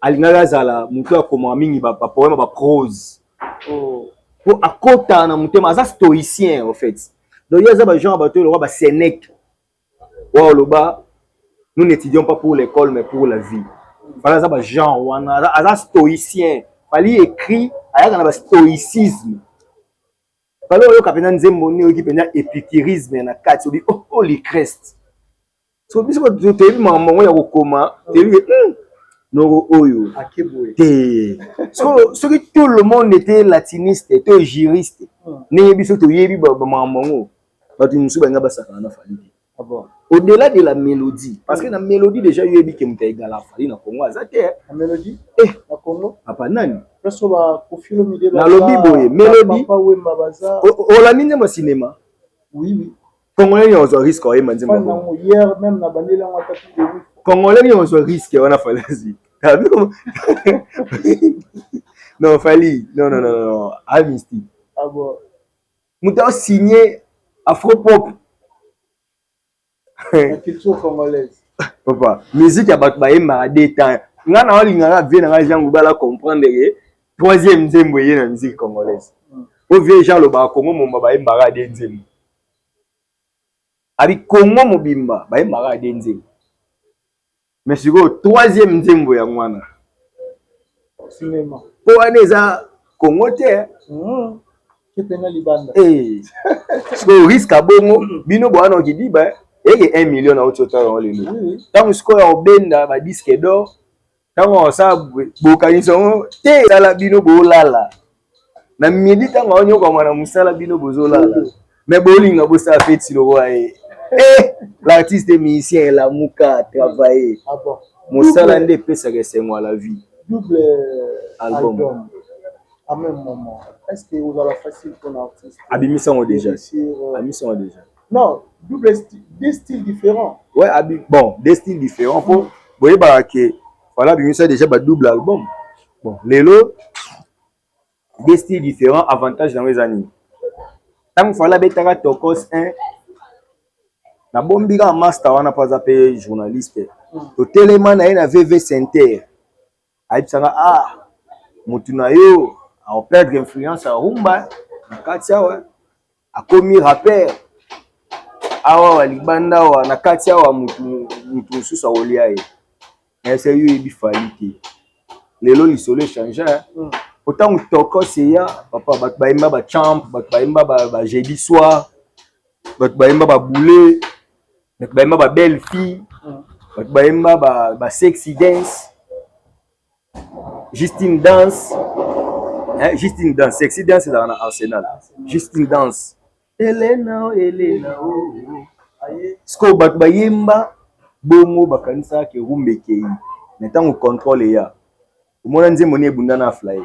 Alinagazala, Moutoua Komamini, poème, prose. Pour à côté, on a monté, mais stoïcien, en fait. Donc, il y a des gens, le roi Sénèque. Nous n'étudions pas pour l'école, mais pour la vie. Fallait ça, genre, on a stoïcien. Fallait écrire, il y a un stoïcisme. Fallait que capitaine Zemboni qui penait épicurisme na kati obi oh les crest. So biso to te maman ya kokoma, te lui no oyo akeboye. So que tout le monde était latiniste, était juriste. Ne biso to yebi ba maman ba tu musu ba ngaba saka na fali. Ah bon. Au-delà de la mélodie, parce que la mélodie déjà yebi ke mta egala fali na Congo azate. La mélodie na Congo apa nani? La lobby boy, mélodie. Olamine mon cinéma. Oui. Congolais on se risque quand même. Hier même na bandela on a tapé de oui. Congolais on se risque on a fallu. T'as vu comment? Non, Fali. Non. Amnesty. Ah bon. Mouta signé Afropop. La culture congolaise. Papa, musique à battre ba détail. Ngana wali ngana vient na jangu bala comprendre que troisième nzembo yé na musique congolaise. Au vieux Jean Loba Congo mon baba mbara de nzembo. Abi Congo mobimba ba mbara de nzembo. Mais sur le troisième nzembo ya mwana. Cinéma. Pour aneza Congo te. Qui pena libanda. Eh. Sur risque à bongo bino boano ki di ba et 1 million na autre temps le. Tant que score au benda ba disque d'or. Quand on sa bokanison te sala bino bolala na midi tango onyo kwa na musala bino bozolala mais bolinga bosa fête si le roi l'artiste et musicien la muka travailler ah bon musala ndé pesa que c'est moi la vie double album à même moment est-ce que vous avez facile pour l'artiste abimisa déjà abimisa déjà non double des styles différents ouais bon des styles différents pour voyez bah que voilà, bien ça déjà double album. Bon, Lelo, des styles différents, avantages dans les années. Tant que voilà, betara tokos un, na bombiga master wana pas appelé journaliste. Au téléman na ina VV Center. Aïe sanga mutuna yo a perdre influence à rumba, na katia wa, a commis rappeur. Awa walibanda wa na katia wa mutu susa oliaye. C'est lui qui fait les lois isolés changent. Autant que toko c'est ya papa baimba ba champ, baimba ba jeudi soir, baimba ba boulet, baimba ba belle fille, baimba ba sexy dance, Justine dance, Justine dance, sexy dance dans l'arsenal. Justine dance. Elena, Sko baimba bongo bakanisa ke rumbe kei maintenant on contrôle ya umona nzembo ni ebunda na fly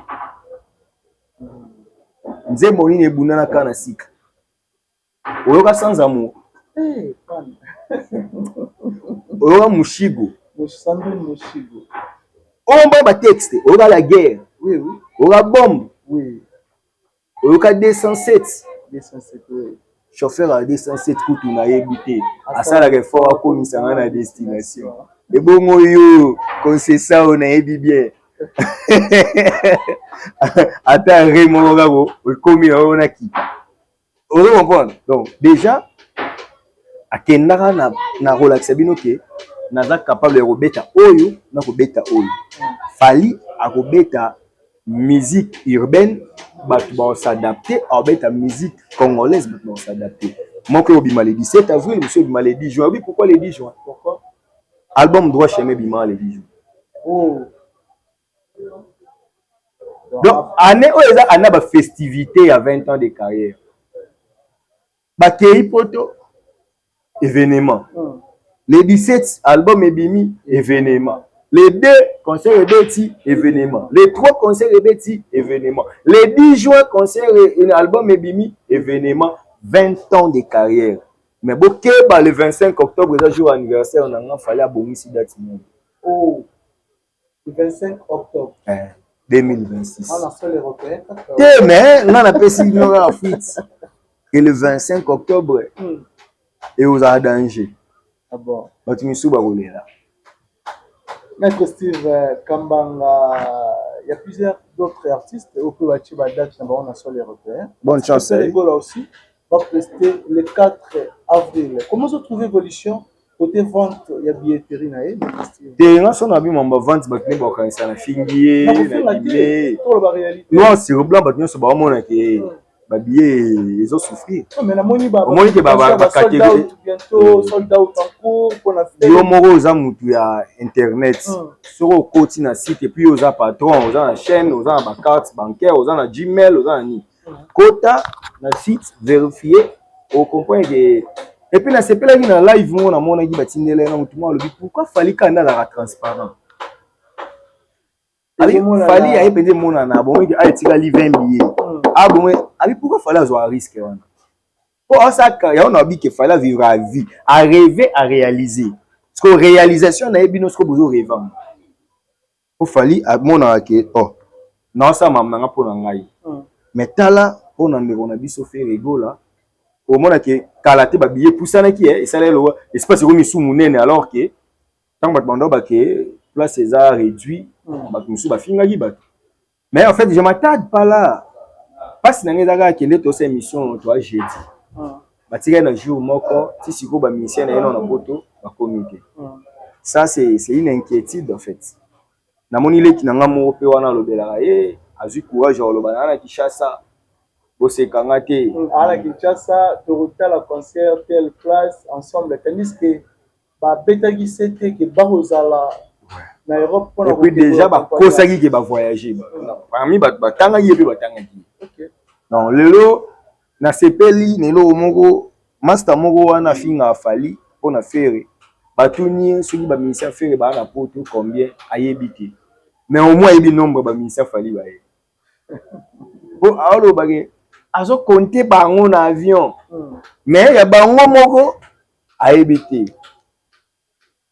nzembo ni ebunda na kana sika oyoka sans amour oyoka mushigo omba ba texte oyoka la guerre oui oyoka bombe oui oyoka 207 oui chauffeur à 207 coups na yebité à ça la réforme a commis ça à destination et bon yo comme c'est ça on a yebi bien attends Raymond Gabo commis on a qui on comprendre donc déjà akendaka na relaxa bino ke naza capable de kobeta oyo na kobeta oyo. Fali akobeta musique urbaine, bato ba s'adapter, akobeta musique congolaise, bato ba s'adapter. Moko obima le 17 avril, monsieur obima le 10 juin. Oui, pourquoi le 10 juin? Pourquoi? Album droit chemin bima le 10 juin. Oh. Donc, année où ils ont une festivité à 20 ans de carrière. Bakei poto, événement. Les 17 albums Ebimi, événement. Les 2 concerts Ebeti, événement. Les 3 concerts Ebeti, événement. Les 10 juin, concert et album Ebimi, événement. 20 ans de carrière. Mais le 25 octobre, c'est le jour anniversaire, on a fallu abonner si date. Oh, le 25 octobre. 2026. On a fait l'Européen. Mais on a pas si nous en fuite. Et le 25 octobre, et aux danger. Ah bon. Là. Maître Steve Kambanga, il y a plusieurs d'autres artistes au plus bâti date on a sur l'Européen. Bonne chance. Là aussi va prester le 4 avril. Comment vous trouvez l'évolution côté vente? Il y a billetterie na e. Terrain son abi mamba vente batne ba kanisa na fingier na billet. Non, c'est blanc batne so ba mona ke ba billet ils ont souffrir. Mais la moni ba ke ba catégorie bientôt sold out en cours pour la fête. Yo moko za mutu ya internet. Soko koti na site et puis oza patron, oza na chaîne, oza na ba carte bancaire, oza na Gmail, oza na ni. Kota na site vérifier au comprendre que et puis na sepela ki na live mona mona ki batindele na mutu mo lobi pourquoi fallait kanda la transparent. Ali fallait ay pende mona na bon ki ay tika li 20 billets. Ah bon ali pourquoi fallait avoir risque wana. Pour ça ya on a dit que fallait vivre à vie, à rêver, à réaliser. Parce que réalisation na ebino ce que besoin rêvant. Pour fallait mona ke oh non ça mama nga pona ngai. Mais tala pona ndeko na biso fait rigola. Au moment que kalaté ba billet poussana qui est ça le espace ko misu munene alors que tant bat bando ba que place César réduit ba misu ba finga gi ba. Mais en fait je m'attarde pas là. Parce que nanga kende to cette émission toi jeudi. Ba tika na jour moko ti siko ba musicien na na poto ba comité. Ça c'est une inquiétude en fait. Na moni leki nanga mo pe wana lobela eh azu courage o lobana na Kinshasa. Bossé Kangate. À la Kinshasa, tu retiens la concert, telle place, ensemble. Tandis que, bah, Betagi c'était que Barozala, na Europe, et puis déjà, bah, Kosagi qui va voyager. Parmi, bah, Tangagi et puis bah, Tangagi. Donc, lelo, na sepeli, nelo, mongo, Master Mongo, wana finga fali, on a fait, bah, tout ni, celui, bah, ministère fait, bah, na poto, combien, ayebiti. Mais au moins, il y a nombre, bah, ministère fali, bah, bon, alors, bah, azo compter bango na avion mais ya bango moko aebité.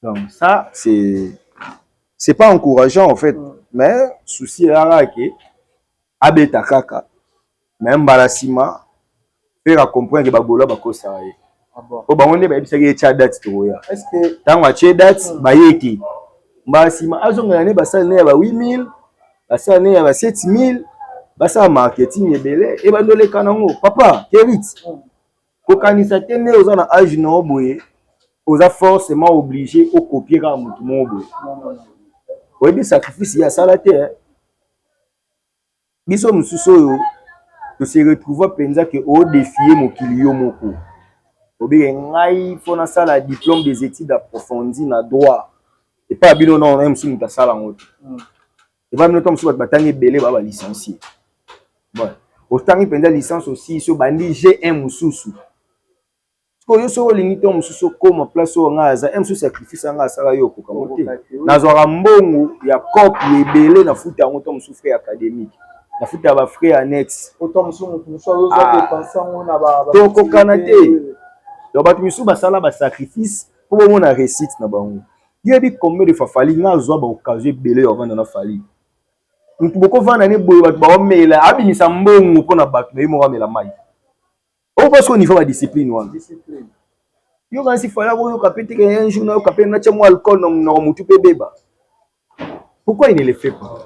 Donc ça c'est pas encourageant en fait, mais souci là que abeta kaka même balasima faire comprendre que babola bakosa ye o bango ne ba ebisa ke cha date to ya est-ce que tango cha date ba yeki balasima azonga ne basala ne ya ba 8000 basala ne ya ba 7000 basa marketing ebele e bandole kanango papa kerit ko kanisa tene oza na âge no boye oza forcément obligé au copier ka mutu mo boye o ebi sacrifice ya sala te biso mususo to se retrouver penza que au défier mokili yo moko obi ngai fona sala diplôme des études approfondies na droit et pas bino non même si muta sala ngoto et pas bino to musu batangi belé ba licencié. Bon, autant il prend licence aussi sur bandi G1 mususu. Parce que yo so limité mususu comme place au ngaza, m sous sacrifice nga sala yo ko kamote. Na zora mbongo ya cop ebele na futa ngoto mususu frère académique. Na futa ba frère annexe. Autant mususu mususu zo dépenser na ba to ko kanate. Do ba mususu ba sala ba sacrifice pour mona réussite na bango. Yebi combien de fois fali nga zo ba occasion ebele avant na fali. Mutu boko vana ne boyo bat ba omela abimisa mbongo pona bat na yimo kamela mai o parce qu'on y faut la discipline wana discipline yo quand si fala ko yo kapete que un jour na yo kapete na chamo alcool na mutu pe beba pourquoi il ne le fait pas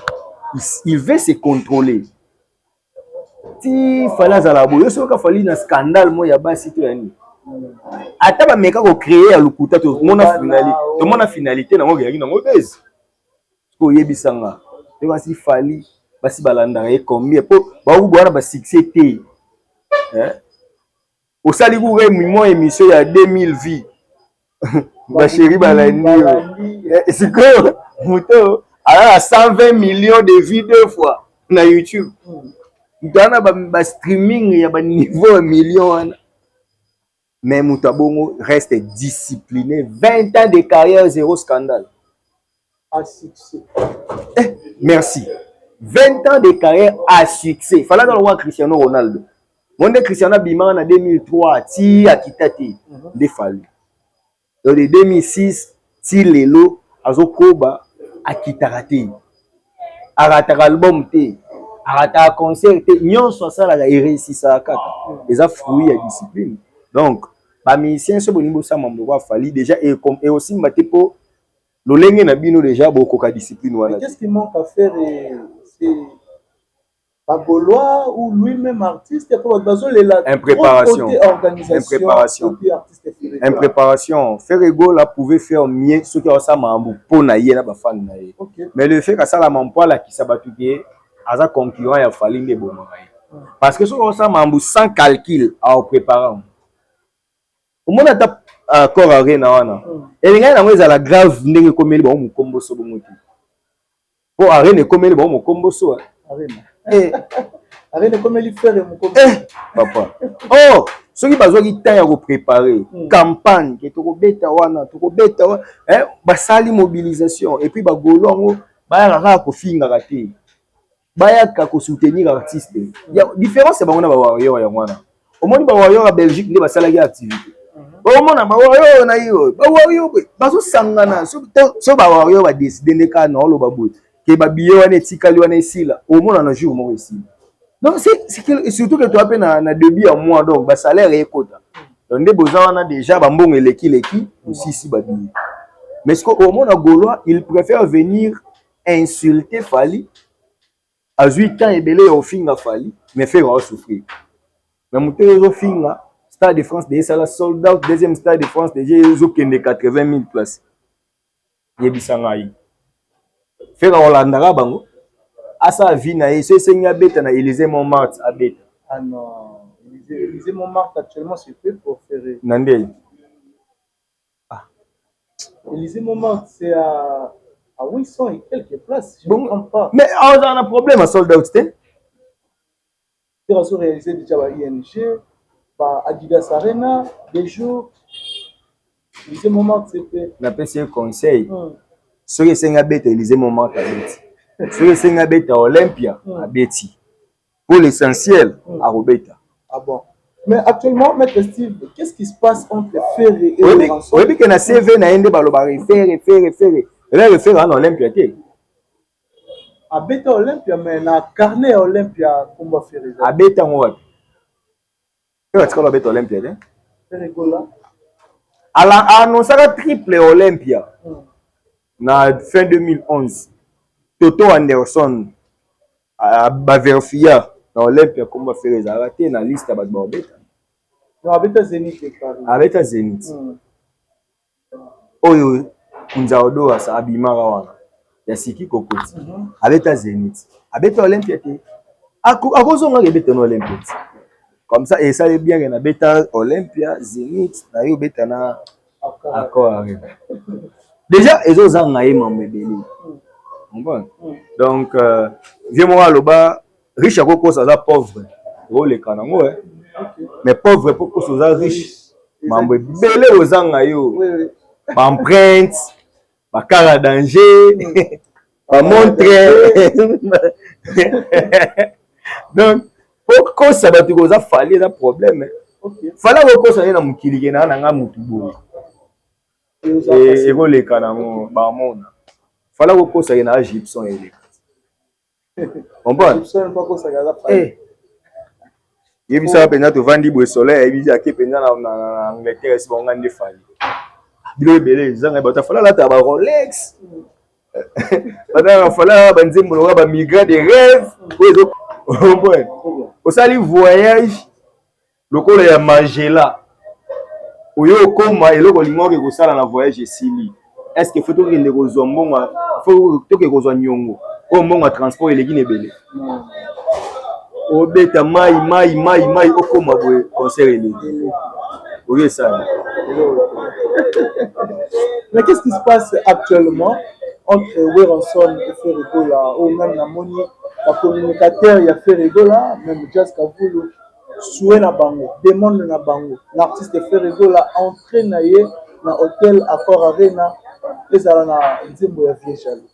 il veut se contrôler ti fala za la boyo so ka fali na scandale mo ya basi to yani ata ba meka ko créer ya lukuta to mona finalité na ngo yaki na ngo base ko yebisanga te basi fali basi balanda e combien po ba ubona ba succès te au sali ku re mo émission ya 2000 vies ba chéri balandi c'est quoi moto a 120 millions de vues deux fois na YouTube Dana ba streaming ya ba niveau million mais Moutabongo reste discipliné 20 ans de carrière zéro scandale à succès merci 20 ans de carrière à succès fallait dans le roi Cristiano Ronaldo monde Cristiano Bima en 2003 ti akitati de fallu dans les 2006 ti lelo azokoba akitarate arata album te arata concert te nyonso sala la réussissa kaka les a fruit à discipline donc ba musicien so boni bosa mambo kwa fali déjà et aussi matepo lolenge na bino déjà boko ka discipline wana qu'est-ce qui manque à faire c'est pas Gaulois ou lui-même artiste pour la impréparation Ferrego là pouvait faire mieux ce qui ça mambo pour na yena ba fan na ye mais le fait que ça la mambo là qui s'abatué aza concurrent ya fali nde bon parce que ce que ça mambo sans calcul à préparer au monde ta corps arena wana elinga na mweza la grave ndenge komeli ba mukombo so bomuti po arena komeli ba mukombo so arena komeli faire mukombo papa oh soki bazwaki temps ya ko préparer campagne ke to ko beta wana basali mobilisation et puis ba golongo ba ya ko finga kate ba ya ko soutenir artiste ya différence ba ngona ba warrior ya wana au moins ba warrior à Belgique ne basala ki activité au moins ba warrior na yo ba warrior bazo sangana so ba warrior ba décider ne ka na lo ba bout ke ba biye wana etikali wana esila au moins na jour mo esila donc c'est surtout que tu as na début à mois donc ba salaire est quota donc des besoins on a déjà ba mbongo leki aussi si ba biye mais ce qu'au moins na Gaulois il préfère venir insulter Fali à 8 ans et belé au finga Fali mais faire souffrir mais monter au finga Stade de France déjà la sold out deuxième Stade de France déjà ils ont 80 000 places yebisanga yi faire Hollanda bango asa vie na ye c'est senga beta na Élysée Montmartre à beta ah non Élysée Montmartre actuellement c'est fait pour faire nandel Élysée Montmartre c'est à 800 et quelques places je ne comprends pas mais on a un problème à sold out tu sais réalisé déjà par ING par Adidas Arena des jours Élysée Montmartre c'est fait na PC conseil ce que senga beta Élysée Montmartre à beta ce que senga beta Olympia à beti pour l'essentiel à Robeta ah bon mais actuellement maître Steve qu'est-ce qui se passe entre Ferré et Ranson oui que na CV na ende baloba faire là faire en Olympia té à beta Olympia mais na carnet Olympia combat Ferré à beta ngwa tu vas beta Olympia té Ferré Gola ala annoncé triple Olympia na fin 2011 Toto Anderson ba verifia na Olympia combat Ferré arrêté na liste ba beta non abeta Zenith abeta Zenith oyo kunzaodo asa abimara wana ya siki kokoti abeta Zenith abeta Olympia te akozonga ke beta na Olympia comme ça et ça est bien na beta Olympia Zenith na yo beta na accord déjà ezo zanga ye mamebeli bon donc vieux moi loba riche akoko ça pauvre role kanango mais pauvre pour ça riche mambo belé ozanga yo ba empreinte ba cara danger ba montre donc pourquoi ça va te causer fallait un problème fallait que ça na mukili na nga mutu bo et role kanango ba mona fallait que ça na Gibson ele on bon yebisa penza to vandi bo soleil yebisa ke penza na Angleterre si bonga ndi fali bilo belé zanga ba ta fala la ta ba Rolex ba fala ba nzimbo ba migrant de rêve ozo bon au sali voyage lokolo ya Magella oyo koma eloko lingo ke kosala na voyage esili. Est-ce que faut que les kozwa mbongo, faut que kozwa nyongo o mbongo transport eleki nebele. Obeta mai okoma boye concert eleki. Oui ça. Mais qu'est-ce qui se passe actuellement entre Weranson et Ferregola, ou même la Moni, la communicateur, il y a Ferregola, même Jazz Kavulu, Soué na bango, demande na bango, l'artiste Ferregola entraîne na hôtel Accor Arena, et ça na nzembo ya vie jaloux.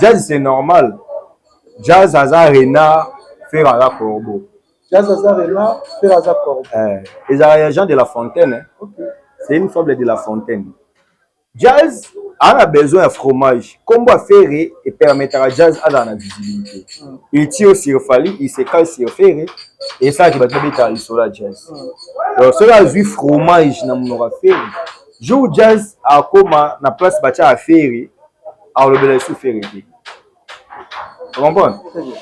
Jazz c'est normal. Jazz Arena Ferrara Corbeau. Jazz Arena Ferrara Corbeau. Les agents de La Fontaine, hein? Okay. C'est une fable de La Fontaine. Jazz a besoin de fromage. Combo à ferrer et permettra à Jazz à la visibilité. Il tire sur Fali, il se casse sur ferrer et ça qui va te mettre à l'isola Jazz. Donc cela a vu fromage dans mon aura ferrer. Joue Jazz à comme na place bacha à ferrer à le sous ferrer. Tu comprends?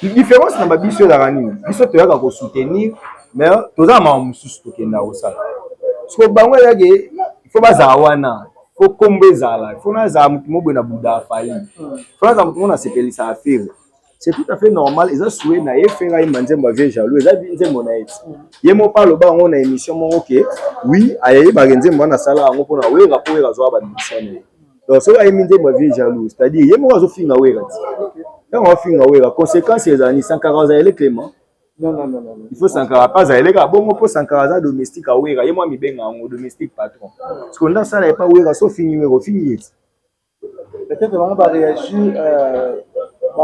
La différence dans ma biso d'arani, biso tu as qu'à soutenir, mais tu as ma musus to kenda osala. Parce que bango yage il faut pas zawana. Faut combler ça là. Il faut na za mutu mo na buda fali. Faut na za mutu mo na sepelisa affaire. C'est tout à fait normal. Ils ont souhaité na efera imanzemba vie jaloux. Ils ont dit mon aide. Yemo parle ba on a émission mon OK. Oui, aye ba nzemba na sala ngo pona wera po wera zo ba mission. Donc so aye minzemba vie jaloux, c'est-à-dire yemo zo finga wera. Quand on finga wera, conséquence les années 140 les Clément. Non. Il faut s'encarrer pas à l'égal. Bon, pour s'encarrer domestique à Ouera. Et moi, je suis un domestique patron. Parce qu'on a ça, il n'y a pas Ouera, sauf fini. Peut-être que on va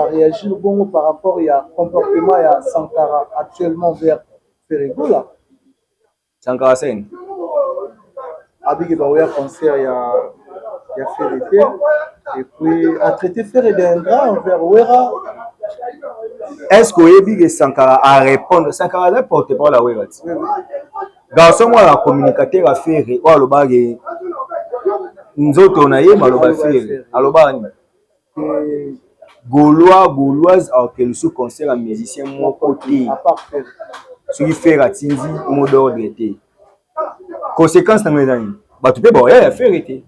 réagir bon par rapport au comportement de Sankara actuellement vers Ferregola. Sankara Sen. Avec le concert, il y a Ferreté. Et puis, à traiter Ferreté envers Ouera. Est-ce que Sankara a répondu? Sankara ne porte pas la Ouera. Garçon, moi, la communicateur a fait le bagage. Nous autres, on a eu mal au faire. Alors, Gauloise, alors que le sous-concert à musicien, mon côté. Ce qui fait Ratindi, mot d'ordre était. Conséquence, tu peux faire été.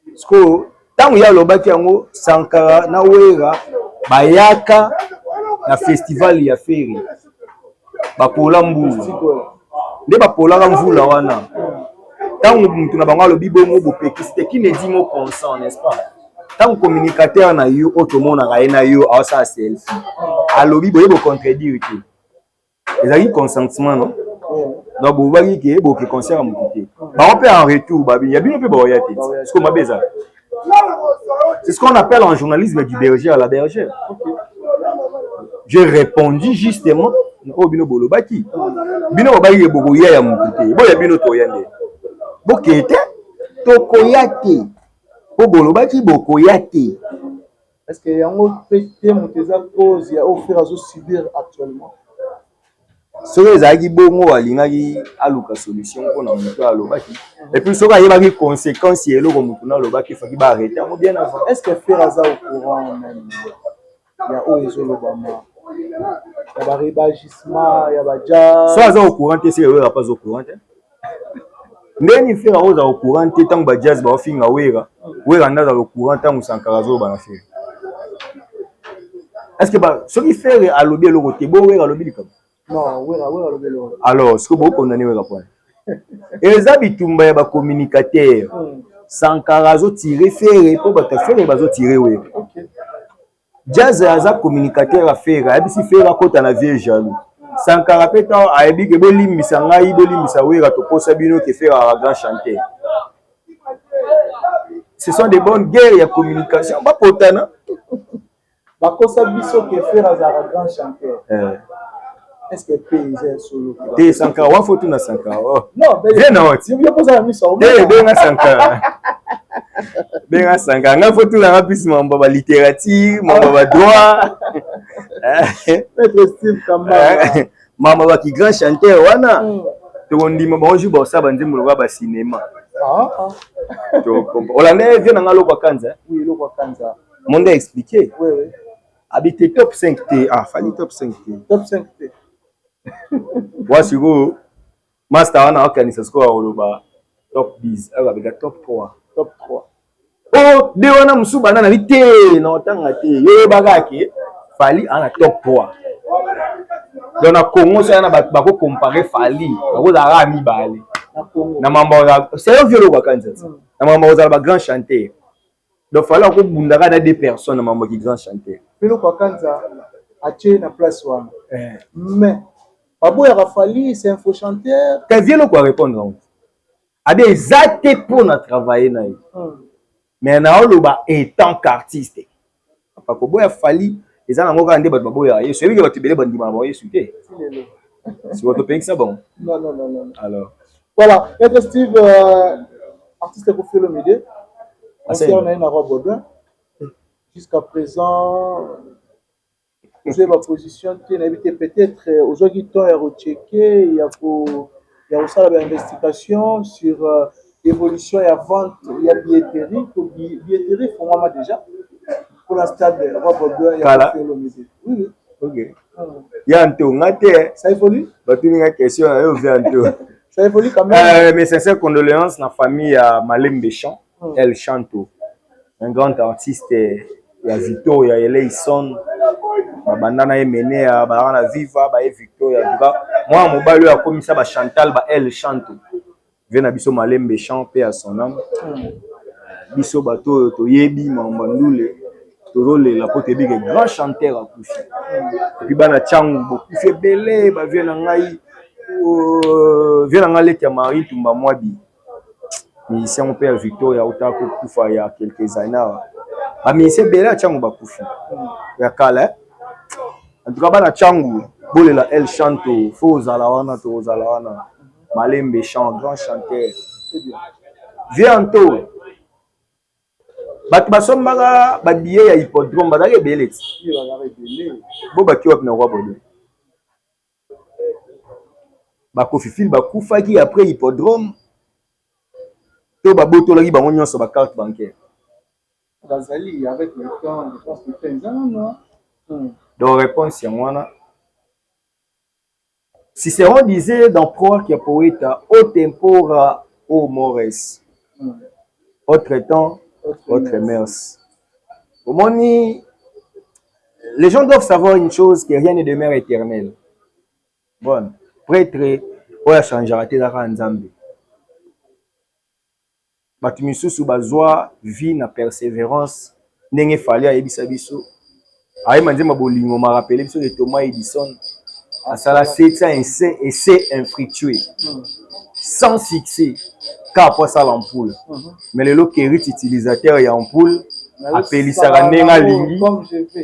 Parce que tant qu'il y a le bâtiment, Sankara, na Ouera, Bayaka, na festival ya feri bapola mbulu nde bapola mvula wana tango mutu na bango lobi bongo bopeki c'était qui ne dit mot consent n'est-ce pas tango communicateur na yo otomona ga na yo asa selfie alobi boye bo contredire ki ezali consentement non donc bo baki ke bo ke concert mutu ba on peut en retour babi ya bino pe ba oya te ce qu'on mabeza c'est ce qu'on appelle en journalisme du berger à la bergère. J'ai répondu justement au bino bolobaki. Bino bayi bokoya ya mukute. Boya bino toyande. Bokete tokoyate. Po bolobaki bokoyate. Est-ce que yango pété muteza cause ya offrir à subir actuellement? Soki ezalaki bongo alingaki aluka solution mpona moto alobaki et puis soki ayebaki conséquence ya eloko motu na alobaki faki baarrete yango bien avant. Est-ce que faire aza au courant même ya oyo ezolobama ya barebagissement ya baja so aza au courant te seke wera pas au courant te ndeni fera oza au courant te ntango bajazz baofinga wera nde azala au courant ntango Sankara azolobana fere est ce que soki fere alobi eloko te bo wera alobi likambo. Non, alors, ce que vous condamnez, et les habitants de communicateurs, Sankara zo tiré ferré pour battre ferré bazo tiré oui. Jazz aza communicateur à faire, et si faire à côté na vie jaloux. Sankara peta a ebi ke boli misanga i boli misawera to posa bino ke faire à grand chanteur. Ce sont des bonnes guerres ya communication, ba potana. Ba kosa biso ke faire à grand chanteur. Est-ce que paysan solo? Des Sankara, wa photo na Sankara. Non, mais bien non. Si vous posez la mission, bien Sankara. Bien Sankara, na photo na rapis mamba ba littérature, mamba ba droit. Maître Steve Kamba. Mamba ba ki grand chanteur wana. To ndima ba oju ba saba nzimbo ba ba cinéma. To comprends. Olane vient na lokwa kanza. Oui, lokwa kanza. Monde a expliqué. Oui. Habiter top 5T. Ah, fallait top 5T. Top 5T. Voici go. Master wana organise score oloba top 10 avec top 3. Top 3. Oh, de wana musu bana na vite non tanga te. Yo bagaki Fally ana top 3. Donc na Congo ça na ba ko comparer Fally, ba ko za mi bale. Na mambo c'est un vieux quoi quand ça. Na mambo za ba grand chanteur. Donc Fally ko bundaka na deux personnes na mambo qui grand chanteur. Pelo kwa kanza ache na place wana. Mais Pabo ya Fally c'est un faux chanteur. Quand vient quoi répondre. A des actes pour na travailler na. Mais na oloba étant qu'artiste. Papa ko boya Fally les gens n'ont pas de boya. Et celui qui va te béler bon dimanche boya souté. Si votre pays c'est bon. Non. Alors. Voilà, Maître Steve, artiste pour faire le média. On a une Roi Baudouin. Jusqu'à présent, vous avez ma position qui est peut-être aujourd'hui temps à rechecker. Il y a aussi l'investigation sur l'évolution et la vente. Il y a billetterie. Billetterie, il faut moi déjà. Pour l'instant, Roi Baudouin, il y a fait le média. Oui. Ok. Il y a un tour. Ça évolue? Tu as une question, il y a un tour. Ça évolue quand même. Mes sincères condoléances dans la famille à Malem Béchamp, El Chanto. Un grand artiste, il y a Victor, il y a Eleison, Bandana est mené à Barana Viva, il y a Victor, il y a moi, mon balou a commis ça, Chantal, El Chanto. Vient à Bisso Malem Béchamp, paix à son âme. Bisso Bato, Toyebi, Mambandoule, Torole, la pote big, grand chanteur à Koufi. Et puis, Bana Tchang, beaucoup fait belé, vient à Ngaï. Vient en aller Marie Tumba Mwabi. Musicien mon père Victor ya utako kufa ya quelques années. Ba musicien bela changu ba kufi. Ya kala. En tout cas bana changu bolela El Chanto, Foza wana to wana. Malem Béchamp, grand chanteur. Bientôt. Bat basombaga ba billet ya hippodrome bazake beleti. Bo ba kiwa na Roi Baudouin. Bakofi fil bakufaki après hippodrome to babotolaki bango nyonso ba carte bancaire. Bazali avec le temps je pense que 15 ans non. Donc réponse ya mwana. Cicéron disait dans Proa qui a poeta au tempora au mores. Autre temps, autre mers. Au moni les gens doivent savoir une chose, que rien ne demeure éternel. Bon. Prêtre oya changera te daka nzambe batu misusu bazwa vie na persévérance ndenge Fally ayebisa biso ayeba nzemba bolingo ma rappelé biso de Thomas Edison asala 700 essais infructueux sans succès car après ça l'ampoule mais lelo kérit utilisateur ya ampoule apelisaka ndenge alingi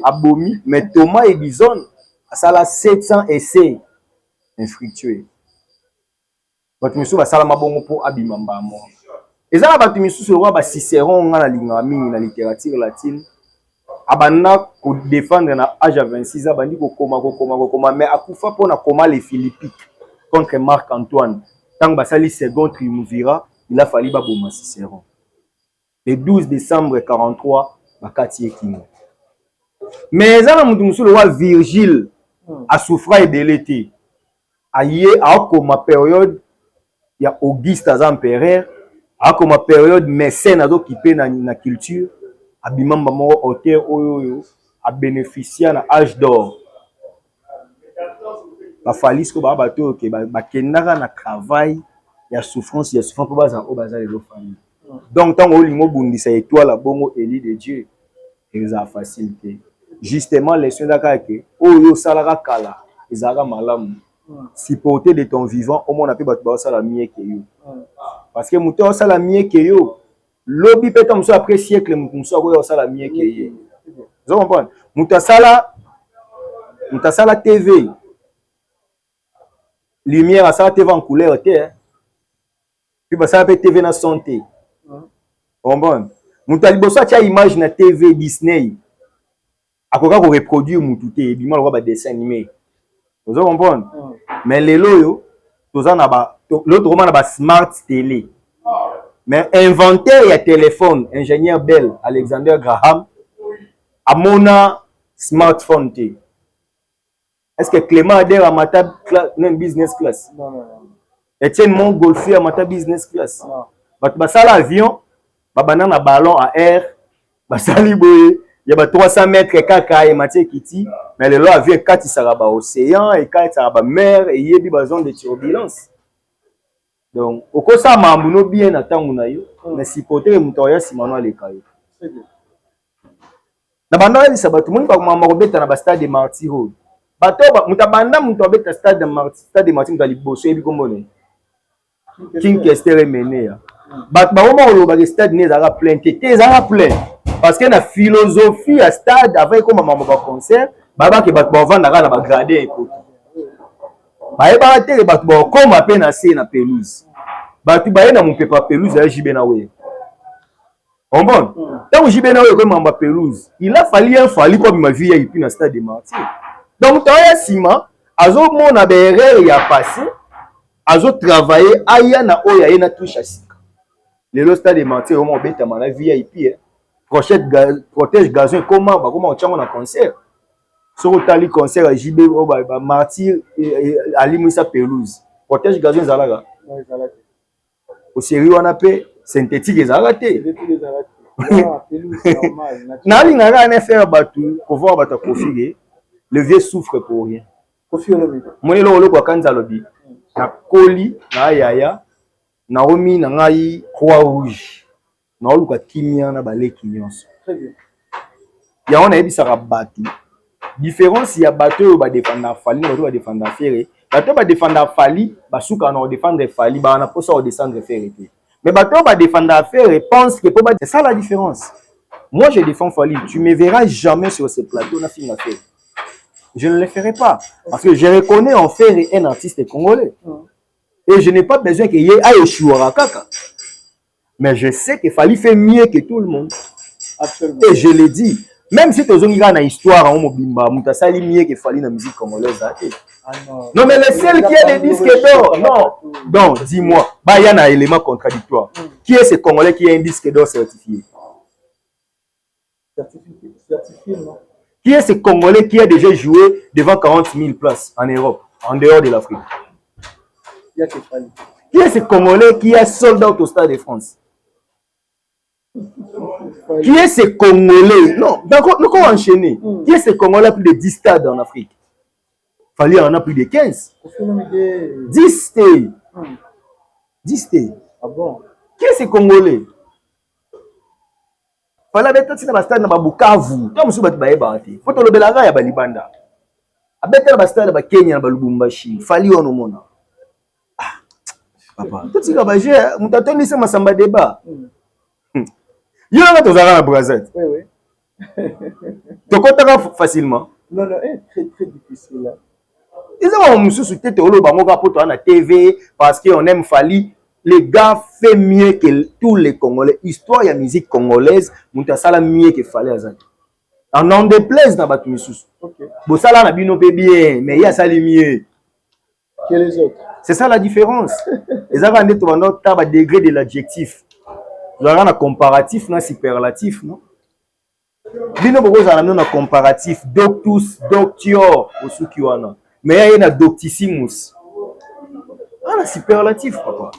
abomi mais Thomas Edison asala 700 essais infructueux. Batu misusu basala mabongo po abima mbamo. Ezala batu misusu roi ba Cicéron nga na linga mingi na littérature latine. Abanda ko défendre na âge à 26 ans bandi ko koma mais akufa pona koma les Philippiques contre Marc Antoine. Tant basali second triumvirat, il a fallu ba boma Cicéron. Le 12 décembre 43 bakati ekingo. Mais ezala mutu misusu roi Virgile a souffra et délété. Aïe a comme période il y a Auguste as empereur a comme période mécène ado occupé na culture abimamba mo auteur oyo a bénéficié na âge d'or ba Fally ko ba bato ke ba kendaka na travail ya souffrance pour baza o baza les famille donc tant olingo bundisa étoile bongo élie de Dieu eza facilité justement les soins daka ke oyo salaka kala ezaka malamu supporter de ton vivant au moins on appelle batba sala mieux que yo parce que muto sala mieux que yo lobby peut comme ça après siècle muto ko sala mieux que yo vous comprenez muto sala TV lumière à ça TV en couleur té puis bah ça peut TV na santé comprendre muto liboso tia image na TV Disney akoka ko reproduire muto té bima lo ba dessin animé vous comprenez mais les loyo l'autre roman a smart télé mais inventeur ya téléphone ingénieur Bell Alexander Graham a mona smartphone té est-ce que Clément Ader a ma table business class non Etienne Montgolfier mata business class. Bato basala avion, babana na ballon à air, basali boye, il y a 300 mètres kaka et Mathieu Kiti, mais le lot avion kati saraba océan et kati saraba mer et yebi ba zone de turbulence. Donc, au ça mambuno bien na tangu na yo, mais si poter mutoya simano le kayo. Na banda ni sabatu mun ba mama robeta na ba stade de Marty Road. Bato mutabanda mutobeta stade de Marty mutali boso ebi komone. King Kester mené ya. Bato ba oma oloba ke stade ne zara plein te zara plein parce que na philosophie à stade avec comme mama ba concert baba ke bato ba vanda na ba grader eko. Ba eba te bato ba comme à peine assez na pelouse. Bato ba na mupepa pelouse ya jibe na we. On bon. Tant que JB na we comme mamba pelouse, il a fallu comme ma vie et puis na stade de Marty. Donc toya sima azo mona ba erreur ya passé, azo travailler aya na oya ye na touche asika. Le stade de Marty au moment beta na vie et puis protège gazon comment ba comment on na concert. Sur tali concert à JB au ba Marty ali musa pelouse. Protège gazon zalaga. Au sérieux on appelle synthétique ezalate. Nali ngara na faire batu pour voir bata Kofi. Le vieux souffre pour rien. Kofi Olomide. Moni lo kwa kanza lobi. Na koli na yaya na omi na ngai croix rouge. Na oluka kimia na baleki nyonso. Très bien. Ya on a ebisaka batu. Différence ya bato ba défendre Fali, bato ba défendre Ferré. Bato ba défendre Fali, basuka na défendre Fali, ba na posa au descendre Ferré. Mais bateau va défendre l'affaire et pense que c'est ça la différence. Moi, je défends Fali. Tu ne me verras jamais sur ce plateau dans film l'affaire. Je ne le ferai pas. Parce que je reconnais en faire un artiste congolais. Et je n'ai pas besoin qu'il y ait Aïe Kaka. Mais je sais que Fali fait mieux que tout le monde. Absolument. Et je l'ai dit. Même si tu as une histoire en Mobimba, tu as mieux que Fali dans la musique congolaise. Non, mais le seul qui a des disques d'or, non. Donc, dis-moi, il y a un élément contradictoire. Qui est ce Congolais qui a un disque d'or certifié? Certifié, non? Qui est ce Congolais qui a déjà joué devant 40 000 places en Europe, en dehors de l'Afrique? Qui est ce Congolais qui a sold out au Stade de France? Qui est ce Congolais? Non, d'accord, nous allons enchaîner. Qui est ce Congolais plus de 10 stades en Afrique? Fali en a plus de 15. 10 stades. 10 stades. Ah bon? Qui est ce Congolais? Fala beta tina ba stade na ba Bukavu. To musu bat ba eba ati. Foto lo belanga ya balibanda. Abeta ba stade ba Kenya na ba Lubumbashi. Fali ono mona. Ah. Papa, to tika ba je mutatoni se masamba débat. Yo na to zara na Brazil. Oui oui. To kotaka facilement. Non non, très très difficile là. Ils ont mususu tete olo bango ka poto na TV parce qu'on aime Fali. Les gars fait mieux que tous les Congolais. Histoire de musique congolaise, Moutasala mieux que Fali Azali. En en déplaise dans Batu Missous. Bossala na bino pe bien, mais il y a ça mieux que les autres. C'est ça la différence. Les avants de tout le degré de l'adjectif. Vous avez un comparatif, non superlatif, non? Bino boko za na comparatif, doctus, docteur, osukiwana. Mais il y a un doctissimus. Ah, la superlatif, papa.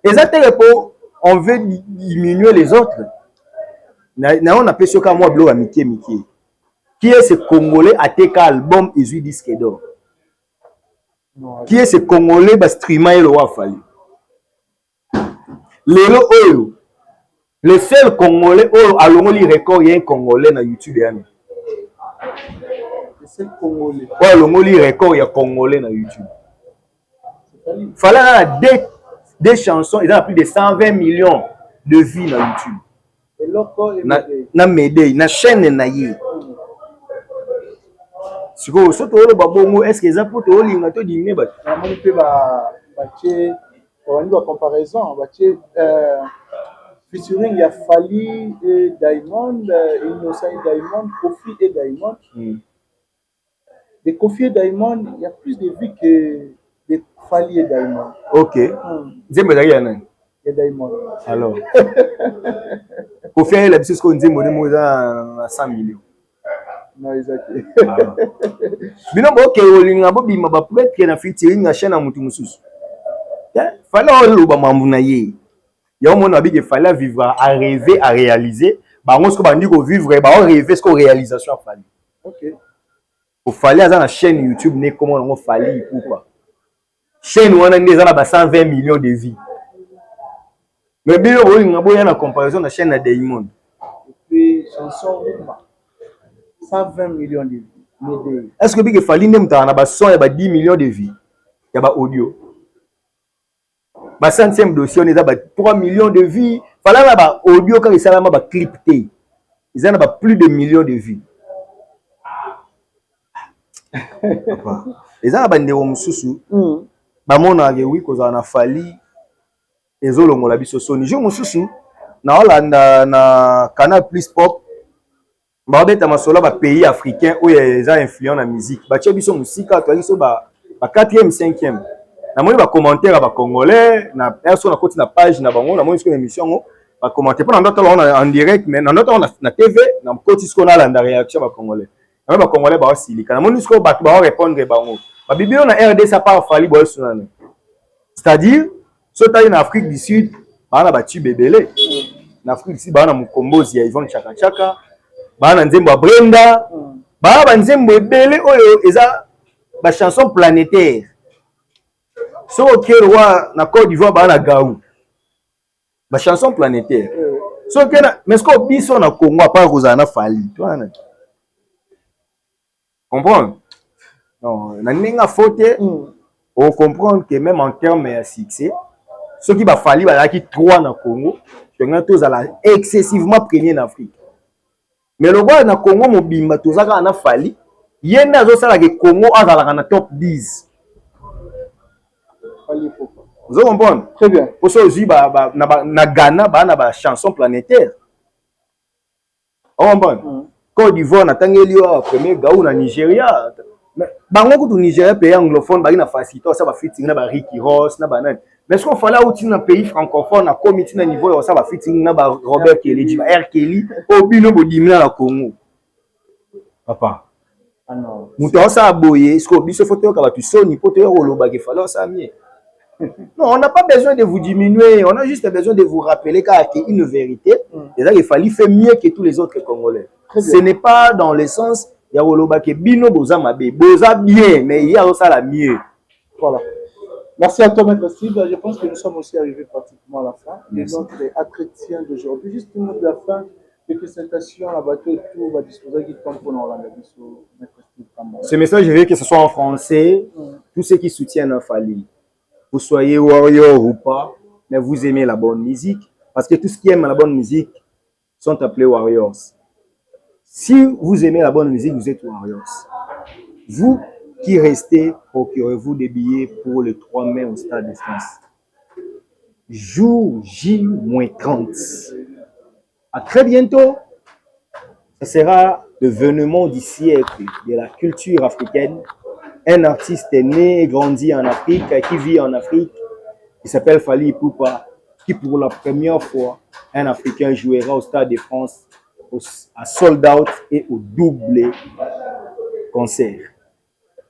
Exactement, on veut diminuer les autres. On appelle ce cas moi Blo à Mickey. Qui est ce Congolais à tes album et lui disque d'or? Qui est ce Congolais bas streamer et le Wafali? Le seul Congolais à l'ongoli record il y a un Congolais dans YouTube. Le seul Congolais. Ouais, l'ongoli record il y a Congolais dans YouTube. Fallait des chansons, il y a plus de 120 millions de vues dans YouTube. Et l'autre, na Médé, na chaîne na yé. Si vous êtes au Babongo, est-ce que ça peut te rouler un peu diminuer? On peut faire comparaison. Featuring, il y a Fali et Diamond, Innocent et Diamond, Kofi et Diamond. De Kofi et Diamond, il y a plus de vues que de Fali et Diamond. Ok. Zémo d'ailleurs. Et Diamond. Alors. Kofi et la bisous qu'on dit à 100 millions. Non, exactement. Bino boke olinga bo bima ba peut-être na featuring na chaîne à mutu mususu. Fallait le bamamounaye. Il y a un moment où il fallait vivre, à rêver, à réaliser. Bah, on se dit qu'on vivre, bah, on rêver ce qu'on réalisation a fallu. Ok. Il fallait avoir la chaîne YouTube, mais comment on fallait, pourquoi? Chaîne où on a 120 millions de vies. Mais bien, on a une comparaison de la chaîne à Diamond. Et puis, chanson, 120 millions de vies. Est-ce que il fallait même dans la son, il y a 10 millions de vies? Il y a audio. Le centième dossier, on a 3 millions de vies. Il fallait avoir audio quand il s'est clipté. Ils ont plus de millions de vies. Ils ont des hommes bamona oui cause on a fallu ezolongo la biso soni je mususu na Hollanda na Canal Plus Pop ba beta masola ba pays africain où ils ont influent na musique ba tie biso musika to biso ba 4e 5e na moni ba commentaire ba congolais na perso na côté na page na bango na moni sur émission ba commenter pendant notre on en direct mais na notre on na TV na côté ce qu'on a la réaction ba congolais na ba congolais ba aussi na moni ce qu'on ba répondre bango ba bibio na RD ça pas fali boy sunana. C'est-à-dire, ce temps en Afrique du Sud, on a battu Bébélé. En Afrique du Sud, on a Mukombozi, il y a Yvonne Chaka Chaka, on a Nzembo Brenda, on a Nzembo Bébélé, ils ont des chansons planétaires. Ce qui est roi, na Côte d'Ivoire, on a Gaou. Des chansons planétaires. Mais ce qu'on dit, on a Congo, à part Rosana Fali. Comprends? Non, on a une faute. On comprend que même en termes de succès, ce qui va falloir, il y a 3 dans le Congo, tous excessivement premiers en Afrique. Mais le roi dans le Congo, mobimba, tout ça, il a fallu. Il y a des Congo dans le top 10. Vous comprenez? Très bien. Pour ça, aussi, na Ghana, il y a des chansons planétaires. Vous comprenez? Côte d'Ivoire, na Tangelio, premier Gaou, na Nigeria. Bango au Nigeria pays anglophone ba ina facilité ça va fitting na ba Ricky Ross na banane mais ce qu'on fallait outil dans pays francophone na comité na niveau ça va fitting na ba Robert Kelly ba R Kelly au bino bodimina na Congo papa ah non muto ça boyer ce que biso photo ka ba tu soni poto yo loba ke fallait ça mieux non on n'a pas besoin de vous diminuer on a juste besoin de vous rappeler qu'il y a une vérité et ça il fallait faire mieux que tous les autres Congolais ce n'est pas dans le sens il y a Woloba qui bino boza mabe boza bien mais il y a aussi la mieux. Voilà. Merci à toi maître Steve. Je pense que nous sommes aussi arrivés pratiquement à la fin de notre entretien d'aujourd'hui. Juste une mot de la fin, les présentations, la bateau et tout va disposer qui tombe pour nous maître Steve. Ce message je veux que ce soit en français. Tous ceux qui soutiennent un Fali, vous soyez warrior ou pas, mais vous aimez la bonne musique parce que tous qui aiment la bonne musique sont appelés warriors. Si vous aimez la bonne musique, vous êtes warriors. Vous qui restez, procurez-vous des billets pour le 3 mai au Stade de France. Jour J-30. À très bientôt. Ce sera le vènement du siècle de la culture africaine. Un artiste né et grandi en Afrique, qui vit en Afrique, qui s'appelle Fally Ipupa, qui pour la première fois, un Africain jouera au Stade de France à sold out et au double concert.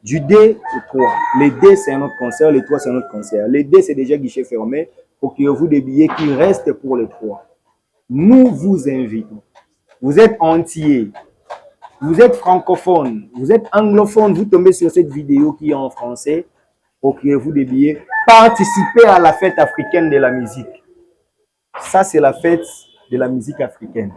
Du D au 3. Les D, c'est un autre concert. Les 3, c'est un autre concert. Les D, c'est déjà guichet fermé. Procurez-vous des billets qui restent pour les 3. Nous vous invitons. Vous êtes entiers. Vous êtes francophone. Vous êtes anglophone. Vous tombez sur cette vidéo qui est en français. Procurez-vous des billets. Participez à la fête africaine de la musique. Ça, c'est la fête de la musique africaine.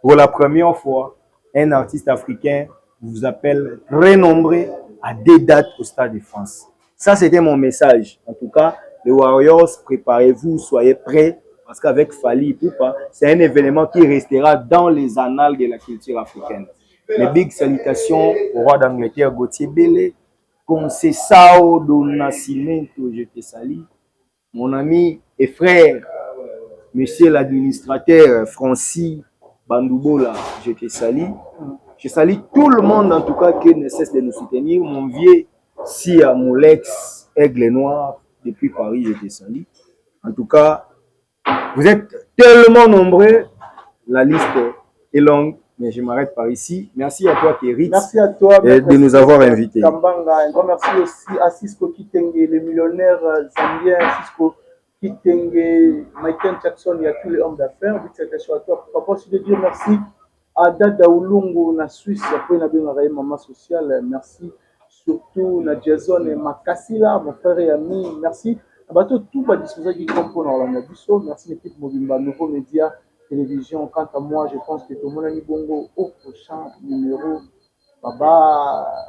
Pour la première fois, un artiste africain vous appelle renombré à des dates au Stade de France. Ça, c'était mon message. En tout cas, les Warriors, préparez-vous, soyez prêts, parce qu'avec Fally Ipupa, c'est un événement qui restera dans les annales de la culture africaine. Les big salutations au roi d'Angleterre, Gauthier Bélé, Concessao do Nascimento, je te salue. Mon ami et frère, monsieur l'administrateur Francis Bandoubola, je te salue. Je salue tout le monde en tout cas qui ne cesse de nous soutenir. Mon vieux Sia Molex, Aigle Noir, depuis Paris, je te salue. En tout cas, vous êtes tellement nombreux, la liste est longue. Mais je m'arrête par ici. Merci à toi, Kérit. Merci à toi de nous avoir invités. Kambanga. Un grand merci aussi à Cisco Kitenge, les millionnaires zambiens, Cisco Kitenge, Michael Jackson et à tous les hommes d'affaires. Salutations à toi. Papa, je veux dire merci à Dada Ulungu, na Suisse, après on a bien travaillé maman sociale. Merci surtout à Jason et Makasila, mon frère et ami. Merci. À bateau tout va disposer qui comprend dans la Bisso. Merci l'équipe Mobimba, nouveau média, télévision. Quant à moi, je pense que tout le monde a mis bongo au prochain numéro. Bye bye.